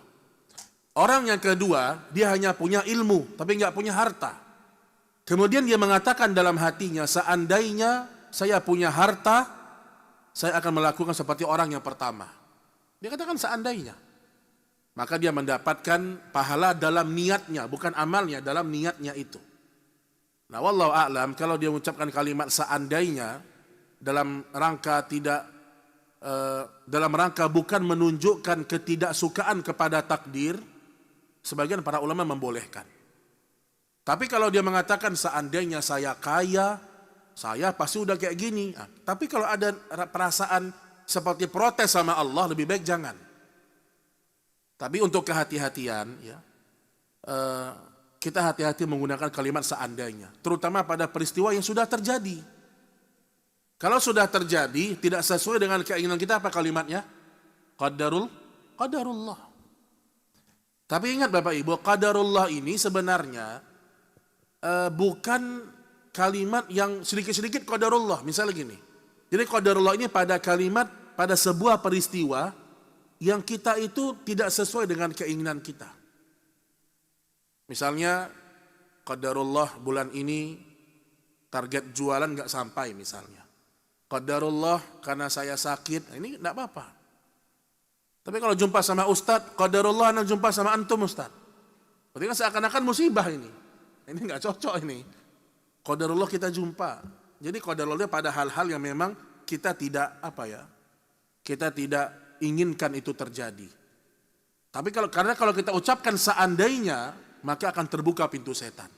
[SPEAKER 2] Orang yang kedua, dia hanya punya ilmu, tapi nggak punya harta. Kemudian dia mengatakan dalam hatinya, seandainya saya punya harta, saya akan melakukan seperti orang yang pertama. Dia katakan seandainya. Maka dia mendapatkan pahala dalam niatnya, bukan amalnya, dalam niatnya itu. Nah, wallahu a'lam, kalau dia mengucapkan kalimat seandainya dalam rangka dalam rangka bukan menunjukkan ketidaksukaan kepada takdir, sebagian para ulama membolehkan. Tapi kalau dia mengatakan seandainya saya kaya, saya pasti udah kayak gini. Nah, tapi kalau ada perasaan seperti protes sama Allah, lebih baik jangan. Tapi untuk kehati-hatian, ya, kita hati-hati menggunakan kalimat seandainya, terutama pada peristiwa yang sudah terjadi. Kalau sudah terjadi, tidak sesuai dengan keinginan kita, apa kalimatnya? Qadarullah. Tapi ingat Bapak Ibu, qadarullah ini sebenarnya bukan kalimat yang sedikit-sedikit qadarullah. Misalnya gini, jadi qadarullah ini pada kalimat, pada sebuah peristiwa yang kita itu tidak sesuai dengan keinginan kita. Misalnya, qadarullah bulan ini target jualan nggak sampai misalnya. Qadarullah karena saya sakit, ini enggak apa-apa. Tapi kalau jumpa sama ustadz, qadarullah anak jumpa sama antum ustadz. Berarti kan seakan-akan musibah ini. Ini enggak cocok ini. Qadarullah kita jumpa. Jadi qadarullah pada hal-hal yang memang kita tidak kita tidak inginkan itu terjadi. Tapi karena kalau kita ucapkan seandainya, maka akan terbuka pintu setan.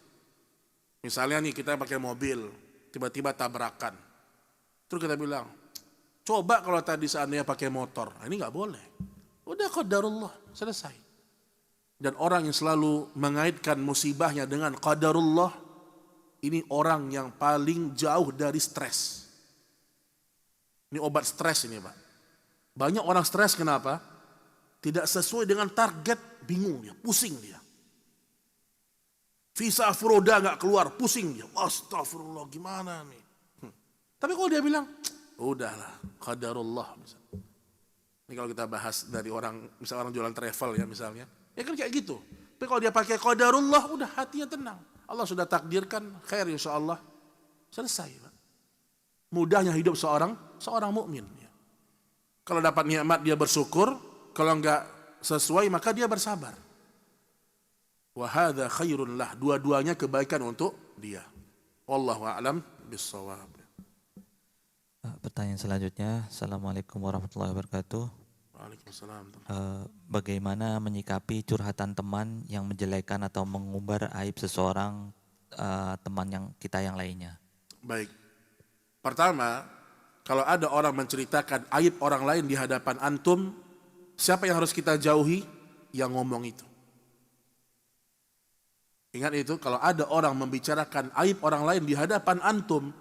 [SPEAKER 2] Misalnya nih kita pakai mobil, tiba-tiba tabrakan. Terus kita bilang, coba kalau tadi seandainya pakai motor. Nah, ini nggak boleh. Udah qadarullah, selesai. Dan orang yang selalu mengaitkan musibahnya dengan qadarullah, ini orang yang paling jauh dari stres. Ini obat stres ini Pak. Banyak orang stres kenapa? Tidak sesuai dengan target, bingung dia, pusing dia. Visa Furoda nggak keluar, pusing dia. Astagfirullah, gimana nih? Tapi kalau dia bilang, udahlah, qadarullah misalnya. Ini kalau kita bahas dari orang, misalnya orang jualan travel ya misalnya, ya kan kayak gitu. Tapi kalau dia pakai qadarullah, udah hatinya tenang. Allah sudah takdirkan, khair insyaallah. Selesai. Pak. Mudahnya hidup seorang mukmin. Ya. Kalau dapat nikmat dia bersyukur, kalau enggak sesuai maka dia bersabar. Wa hadza khairun lah, dua-duanya kebaikan untuk dia. Wallahu a'lam bissawab.
[SPEAKER 1] Pertanyaan selanjutnya, Assalamualaikum warahmatullahi wabarakatuh.
[SPEAKER 2] Waalaikumsalam.
[SPEAKER 1] Bagaimana menyikapi curhatan teman yang menjelekan atau mengumbar aib seseorang teman kita yang lainnya?
[SPEAKER 2] Baik. Pertama, kalau ada orang menceritakan aib orang lain di hadapan antum, siapa yang harus kita jauhi? Yang ngomong itu. Ingat itu, kalau ada orang membicarakan aib orang lain di hadapan antum,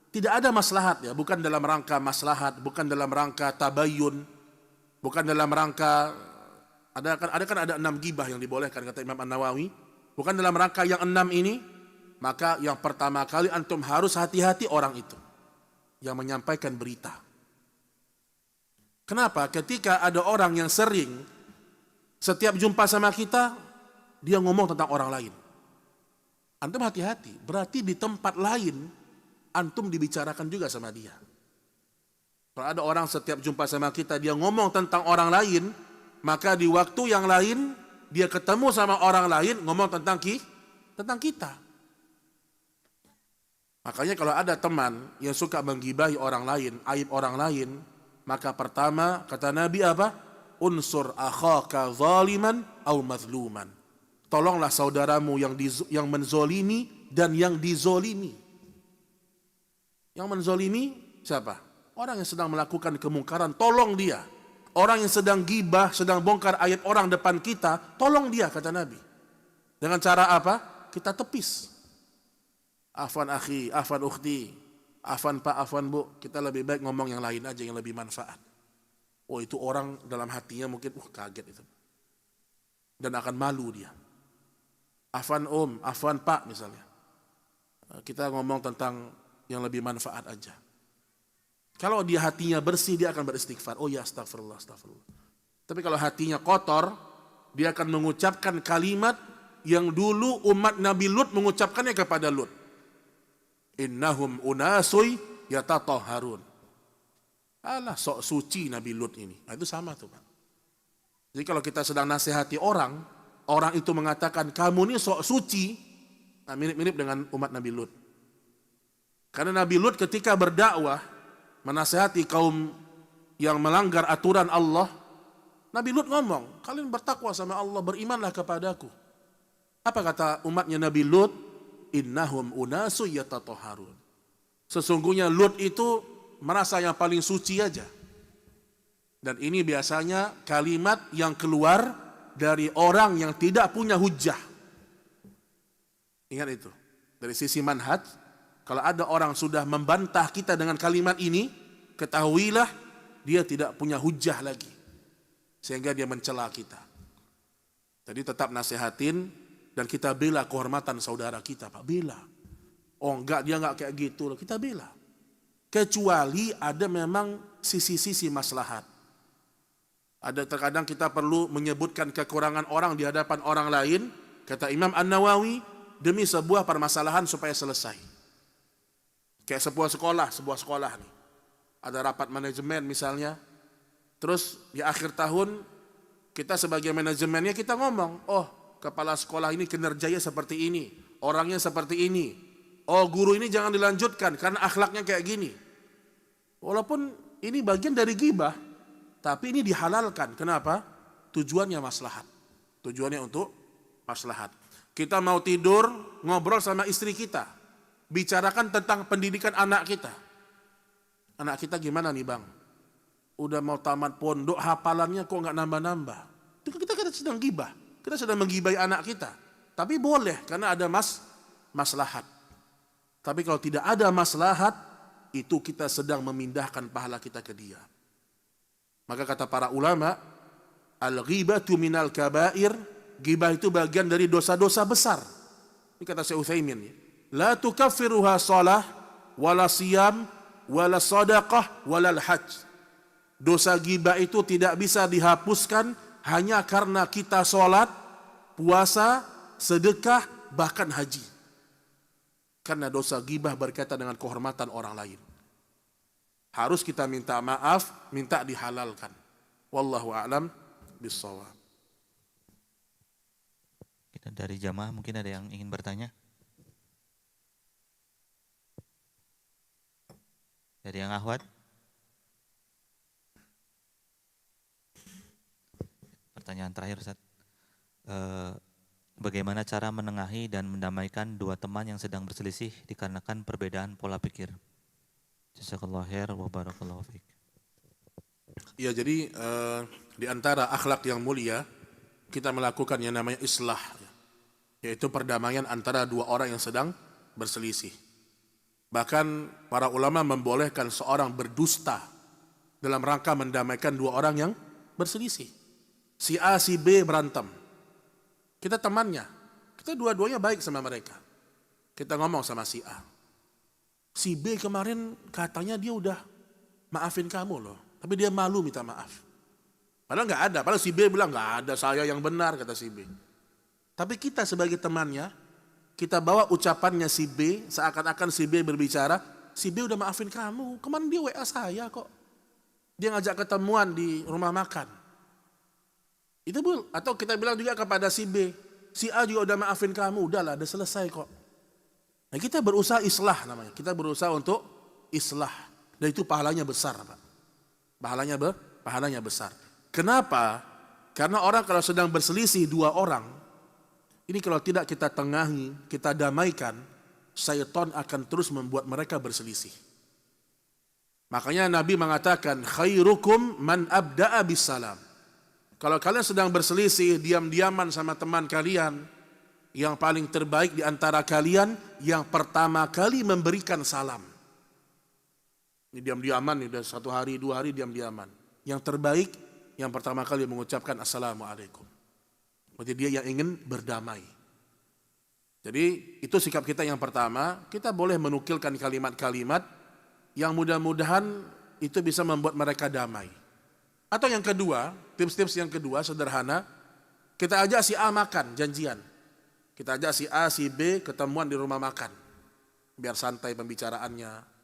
[SPEAKER 2] tidak ada maslahat ya, bukan dalam rangka maslahat, bukan dalam rangka tabayyun, bukan dalam rangka ada 6 gibah yang dibolehkan kata Imam An-Nawawi, bukan dalam rangka yang 6 ini, maka yang pertama kali antum harus hati-hati orang itu yang menyampaikan berita. Kenapa? Ketika ada orang yang sering setiap jumpa sama kita dia ngomong tentang orang lain, antum hati-hati, berarti di tempat lain antum dibicarakan juga sama dia. Kalau ada orang setiap jumpa sama kita, dia ngomong tentang orang lain, maka di waktu yang lain, dia ketemu sama orang lain, ngomong tentang kita. Makanya kalau ada teman yang suka menggibahi orang lain, aib orang lain, maka pertama kata Nabi apa? Unsur akhaka zaliman au mazluman. Tolonglah saudaramu yang menzolimi dan yang dizolimi. Yang menzolimi siapa? Orang yang sedang melakukan kemungkaran, tolong dia. Orang yang sedang gibah, sedang bongkar aib orang depan kita, tolong dia kata Nabi. Dengan cara apa? Kita tepis. Afwan akhi, afwan ukhti, afwan pak, afwan bu. Kita lebih baik ngomong yang lain aja yang lebih manfaat. Oh itu orang dalam hatinya mungkin kaget itu. Dan akan malu dia. Afwan afwan pak misalnya. Kita ngomong tentang yang lebih manfaat aja. Kalau dia hatinya bersih, dia akan beristighfar. Oh ya astagfirullah, astagfirullah. Tapi kalau hatinya kotor, dia akan mengucapkan kalimat yang dulu umat Nabi Lut mengucapkannya kepada Lut. Innahum unasui yatatahharun. Alah sok suci Nabi Lut ini. Nah, itu sama tuh Pak. Jadi kalau kita sedang nasihati orang itu mengatakan kamu ini sok suci, nah mirip-mirip dengan umat Nabi Lut. Karena Nabi Lut ketika berdakwah menasihati kaum yang melanggar aturan Allah, Nabi Lut ngomong, kalian bertakwa sama Allah, berimanlah kepadaku. Apa kata umatnya Nabi Lut? Innahum unasu yatatahharun. Sesungguhnya Lut itu merasa yang paling suci aja. Dan ini biasanya kalimat yang keluar dari orang yang tidak punya hujjah. Ingat itu. Dari sisi manhaj, kalau ada orang sudah membantah kita dengan kalimat ini, ketahuilah dia tidak punya hujjah lagi. Sehingga dia mencela kita. Jadi tetap nasihatin dan kita bela kehormatan saudara kita, Pak. Bela. Oh enggak, dia enggak kayak gitu. Kita bela. Kecuali ada memang sisi-sisi maslahat. Ada terkadang kita perlu menyebutkan kekurangan orang di hadapan orang lain, kata Imam An-Nawawi, demi sebuah permasalahan supaya selesai. Kayak sebuah sekolah nih. Ada rapat manajemen misalnya. Terus di akhir tahun kita sebagai manajemennya kita ngomong, oh kepala sekolah ini kinerjanya seperti ini, orangnya seperti ini. Oh guru ini jangan dilanjutkan karena akhlaknya kayak gini. Walaupun ini bagian dari ghibah, tapi ini dihalalkan. Kenapa? Tujuannya maslahat. Tujuannya untuk maslahat. Kita mau tidur, ngobrol sama istri kita. Bicarakan tentang pendidikan anak kita. Anak kita gimana nih bang? Udah mau tamat pondok, hafalannya kok nggak nambah-nambah. Itu kita sedang ghibah. Kita sedang menggibai anak kita. Tapi boleh karena ada maslahat. Tapi kalau tidak ada maslahat, itu kita sedang memindahkan pahala kita ke dia. Maka kata para ulama, al-ghibatu minal kabair, ghibah itu bagian dari dosa-dosa besar. Ini kata Syekh Utsaimin. La tukaffiruha shalah, wala siyam, wala sadaqah, wala hajj. Dosa ghibah itu tidak bisa dihapuskan hanya karena kita sholat, puasa, sedekah, bahkan haji. Karena dosa ghibah berkaitan dengan kehormatan orang lain. Harus kita minta maaf, minta dihalalkan. Wallahu a'lam bissawab.
[SPEAKER 1] Kita dari jamaah mungkin ada yang ingin bertanya? Dari yang akhwat? Pertanyaan terakhir Ustaz. Bagaimana cara menengahi dan mendamaikan dua teman yang sedang berselisih dikarenakan perbedaan pola pikir? Jazakallahu khair wa barakallahu fiik.
[SPEAKER 2] Ya jadi di antara akhlak yang mulia kita melakukan yang namanya islah, yaitu perdamaian antara dua orang yang sedang berselisih. Bahkan para ulama membolehkan seorang berdusta dalam rangka mendamaikan dua orang yang berselisih. Si A, si B berantem. Kita temannya, kita dua-duanya baik sama mereka. Kita ngomong sama si A. Si B kemarin katanya dia udah maafin kamu loh. Tapi dia malu minta maaf. Padahal nggak ada. Padahal si B bilang nggak ada, saya yang benar kata si B. Tapi kita sebagai temannya, kita bawa ucapannya si B, seakan-akan si B berbicara, si B udah maafin kamu. Kemarin dia WA saya kok. Dia ngajak ketemuan di rumah makan. Itu atau kita bilang juga kepada si B, si A juga udah maafin kamu, udahlah, udah selesai kok. Nah, kita berusaha islah namanya. Kita berusaha untuk islah. Dan itu pahalanya besar, Pak. Pahalanya besar. Kenapa? Karena orang kalau sedang berselisih dua orang, ini kalau tidak kita tengahi, kita damaikan, syaitan akan terus membuat mereka berselisih. Makanya Nabi mengatakan, khairukum man abda'a bisalam. Kalau kalian sedang berselisih, diam-diaman sama teman kalian, yang paling terbaik di antara kalian, yang pertama kali memberikan salam. Ini diam-diaman, udah 1 hari, 2 hari diam-diaman. Yang terbaik, yang pertama kali mengucapkan Assalamualaikum. Berarti dia yang ingin berdamai. Jadi itu sikap kita yang pertama. Kita boleh menukilkan kalimat-kalimat yang mudah-mudahan itu bisa membuat mereka damai. Atau yang kedua, tips-tips yang kedua sederhana, kita ajak si A makan, janjian. Kita ajak si A, si B ketemuan di rumah makan. Biar santai pembicaraannya.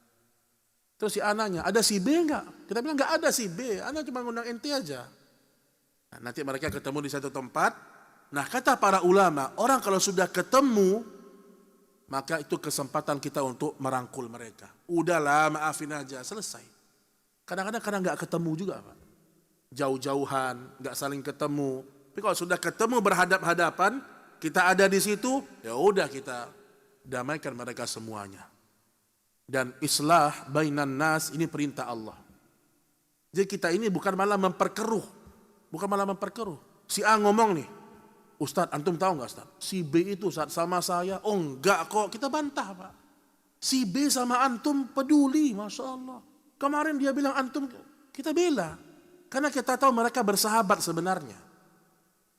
[SPEAKER 2] Terus si A nanya, ada si B enggak? Kita bilang enggak ada si B, Ana cuma ngundang ente aja. Nah, nanti mereka ketemu di satu tempat. Nah, kata para ulama, orang kalau sudah ketemu, maka itu kesempatan kita untuk merangkul mereka. Udahlah, maafin aja, selesai. Kadang-kadang karena enggak ketemu juga, Pak. Jauh-jauhan, enggak saling ketemu. Tapi kalau sudah ketemu berhadap-hadapan, kita ada di situ, ya udah kita damaikan mereka semuanya. Dan islah bainan nas ini perintah Allah. Jadi kita ini bukan malah memperkeruh. Si A ngomong nih, Ustadz antum tahu nggak Ustadz? Si B itu Ustadz sama saya, oh enggak kok, kita bantah Pak. Si B sama antum peduli, Masya Allah. Kemarin dia bilang antum, kita bela. Karena kita tahu mereka bersahabat sebenarnya.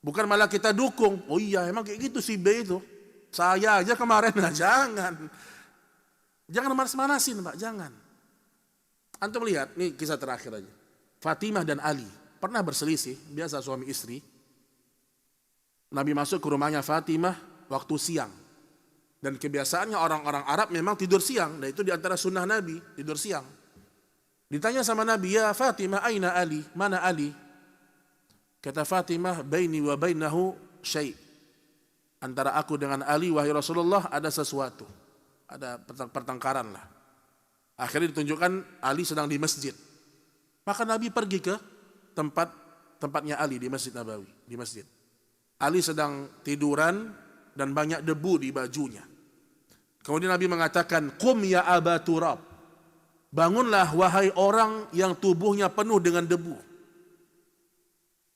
[SPEAKER 2] Bukan malah kita dukung, oh iya emang kayak gitu si B itu. Saya aja kemarin, nah jangan. Jangan manas-manasin Pak, jangan. Antum lihat, nih kisah terakhir aja. Fatimah dan Ali pernah berselisih, biasa suami istri. Nabi masuk ke rumahnya Fatimah waktu siang. Dan kebiasaannya orang-orang Arab memang tidur siang. Dan itu diantara sunnah Nabi, tidur siang. Ditanya sama Nabi, ya Fatimah, aina Ali? Mana Ali? Kata Fatimah, baini wa bainahu syai'. Antara aku dengan Ali, wahai Rasulullah, ada sesuatu. Ada pertengkaran lah. Akhirnya ditunjukkan Ali sedang di masjid. Maka Nabi pergi ke tempatnya Ali di Masjid Nabawi, di masjid. Ali sedang tiduran dan banyak debu di bajunya. Kemudian Nabi mengatakan, "Qum ya Aba Turab." Bangunlah wahai orang yang tubuhnya penuh dengan debu.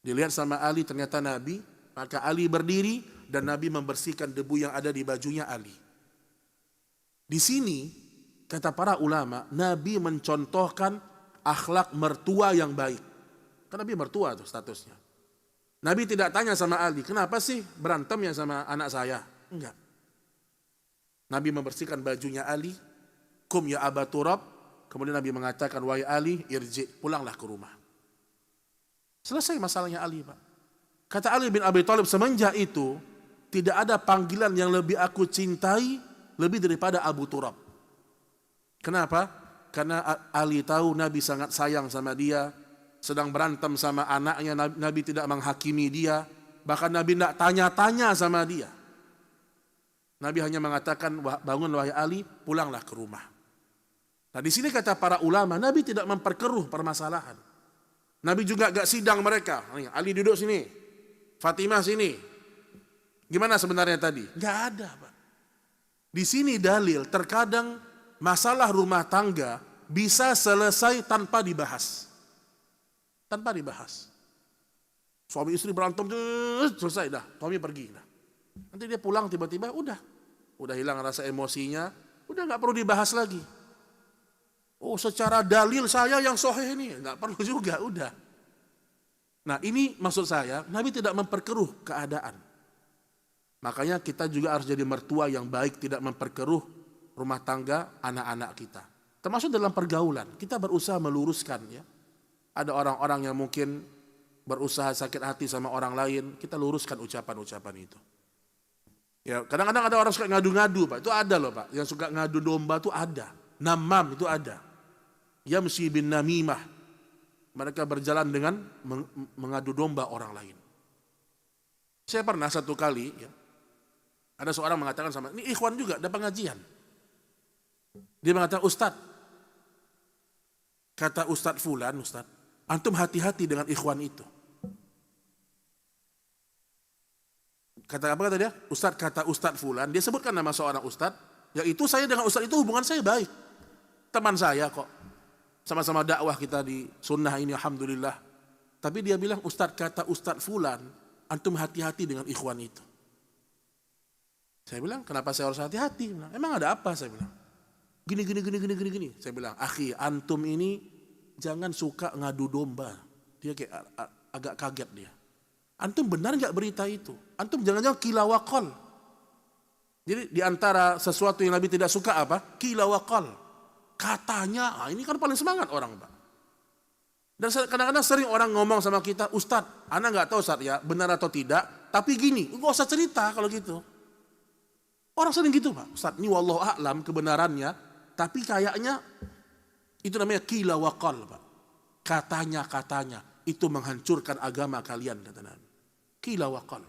[SPEAKER 2] Dilihat sama Ali ternyata Nabi, maka Ali berdiri dan Nabi membersihkan debu yang ada di bajunya Ali. Di sini, kata para ulama, Nabi mencontohkan akhlak mertua yang baik. Karena Nabi mertua tuh statusnya. Nabi tidak tanya sama Ali, kenapa sih berantem ya sama anak saya? Enggak. Nabi membersihkan bajunya Ali, kum ya Aba Turab. Kemudian Nabi mengatakan, wahai Ali, irji, pulanglah ke rumah. Selesai masalahnya Ali, Pak. Kata Ali bin Abi Thalib, semenjak itu, tidak ada panggilan yang lebih aku cintai lebih daripada Abu Turab. Kenapa? Karena Ali tahu Nabi sangat sayang sama dia, sedang berantem sama anaknya, Nabi tidak menghakimi dia, bahkan Nabi tidak tanya-tanya sama dia. Nabi hanya mengatakan, bangun wahai Ali, pulanglah ke rumah. Nah di sini kata para ulama, Nabi tidak memperkeruh permasalahan. Nabi juga gak sidang mereka. Ali duduk sini, Fatimah sini. Gimana sebenarnya tadi? Gak ada Pak. Di sini dalil, terkadang masalah rumah tangga bisa selesai tanpa dibahas. Tanpa dibahas. Suami istri berantem, selesai dah, suami pergi dah. Nanti dia pulang tiba-tiba udah hilang rasa emosinya, udah nggak perlu dibahas lagi. Oh secara dalil saya yang sahih ini, nggak perlu juga, udah. Nah ini maksud saya, Nabi tidak memperkeruh keadaan. Makanya kita juga harus jadi mertua yang baik, tidak memperkeruh rumah tangga anak-anak kita. Termasuk dalam pergaulan, kita berusaha meluruskan ya. Ada orang-orang yang mungkin berusaha sakit hati sama orang lain, kita luruskan ucapan-ucapan itu. Ya, kadang-kadang ada orang suka ngadu-ngadu, Pak. Itu ada loh, Pak. Yang suka ngadu domba itu ada. Namam itu ada. Yamsi bin namimah. mereka berjalan dengan mengadu domba orang lain. Saya pernah satu kali, ya, ada seorang mengatakan sama, ini ikhwan juga, ada pengajian. Dia mengatakan, Ustadz, kata Ustadz Fulan, Ustadz, antum hati-hati dengan ikhwan itu. Kata apa kata dia? Ustadz, kata Ustadz Fulan, dia sebutkan nama seorang Ustadz, yaitu saya dengan Ustadz itu hubungan saya baik. Teman saya kok. Sama-sama dakwah kita di sunnah ini, alhamdulillah. Tapi dia bilang, Ustadz, kata Ustadz Fulan, antum hati-hati dengan ikhwan itu. Saya bilang, kenapa saya harus hati-hati? Emang ada apa? Saya bilang, gini. Saya bilang, akhi, antum ini jangan suka ngadu domba. Dia kayak agak kaget dia. Antum benar nggak berita itu? Antum jangan-jangan kilawakol. Jadi di antara sesuatu yang Nabi tidak suka apa? Kilawakol. Katanya, ini kan paling semangat orang, Pak. Dan kadang-kadang sering orang ngomong sama kita, Ustadz, ana nggak tahu Ustadz ya, benar atau tidak, tapi gini, nggak usah cerita kalau gitu. Orang sering gitu, Pak. Ustadz, ini wallahu a'lam kebenarannya, tapi kayaknya itu namanya kilawakol, Pak. Katanya, itu menghancurkan agama kalian, kata Nabi. Kilawakol.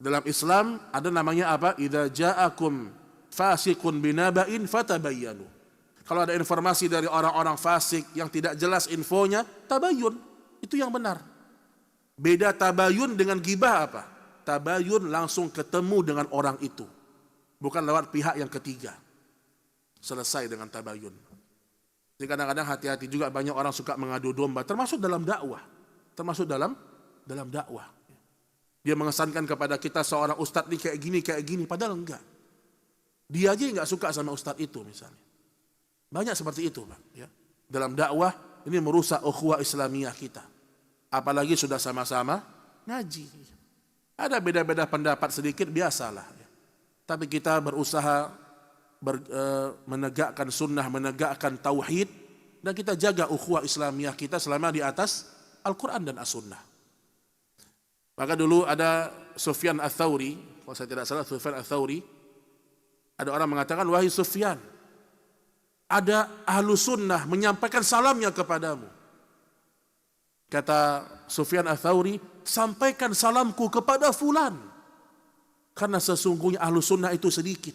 [SPEAKER 2] Dalam Islam ada namanya apa? Idza ja'akum fasiqun binaba'in fatabayyanu. Kalau ada informasi dari orang-orang fasik yang tidak jelas infonya, tabayun. Itu yang benar. Beda tabayun dengan gibah apa? Tabayun langsung ketemu dengan orang itu. Bukan lewat pihak yang ketiga. Selesai dengan tabayun. Jadi kadang-kadang hati-hati juga, banyak orang suka mengadu domba. Termasuk dalam dakwah. Dalam dakwah. Dia mengesankan kepada kita seorang ustadz ini kayak gini. Padahal enggak. Dia aja nggak suka sama ustadz itu misalnya. Banyak seperti itu, Pak. Ya. Dalam dakwah ini merusak ukhuwah Islamiyah kita. Apalagi sudah sama-sama ngaji. Ada beda-beda pendapat sedikit, biasalah. Ya. Tapi kita berusaha menegakkan sunnah, menegakkan tauhid, dan kita jaga ukhuwah Islamiyah kita selama di atas Al-Quran dan As-Sunnah. Maka dulu ada Sufyan Ats-Tsauri, kalau saya tidak salah Sufyan Ats-Tsauri, ada orang mengatakan, wahai Sufyan, ada ahlu sunnah menyampaikan salamnya kepadamu. Kata Sufyan Ats-Tsauri, sampaikan salamku kepada fulan. Karena sesungguhnya ahlu sunnah itu sedikit.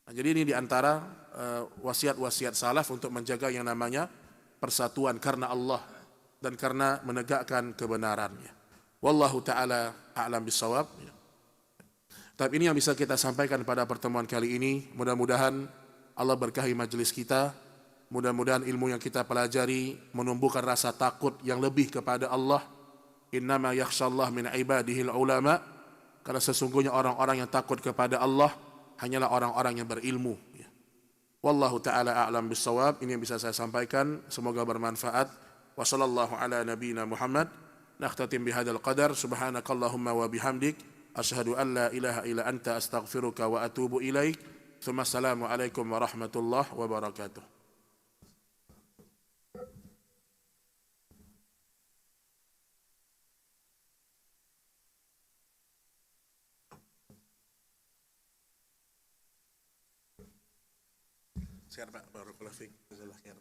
[SPEAKER 2] Nah, jadi ini diantara wasiat-wasiat salaf untuk menjaga yang namanya persatuan karena Allah dan karena menegakkan kebenarannya. Wallahu ta'ala a'lam bissawab. Tapi ini yang bisa kita sampaikan pada pertemuan kali ini. Mudah-mudahan Allah berkahi majelis kita. Mudah-mudahan ilmu yang kita pelajari menumbuhkan rasa takut yang lebih kepada Allah. Innama yakhshallah min ibadihil ulama. Karena sesungguhnya orang-orang yang takut kepada Allah hanyalah orang-orang yang berilmu. Wallahu ta'ala a'lam bissawab. Ini yang bisa saya sampaikan. Semoga bermanfaat. Wa sallallahu ala nabiyyina Muhammad. Nakhtatim bihadzal qadar. Subhanakallahumma wa bihamdik. Asyhadu an la ilaha illa anta astaghfiruka wa atubu ilaik. Tsumma assalamu alaikum warahmatullahi wabarakatuh. Sehat Pak, barakallahu fiik. Jazakallahu khair.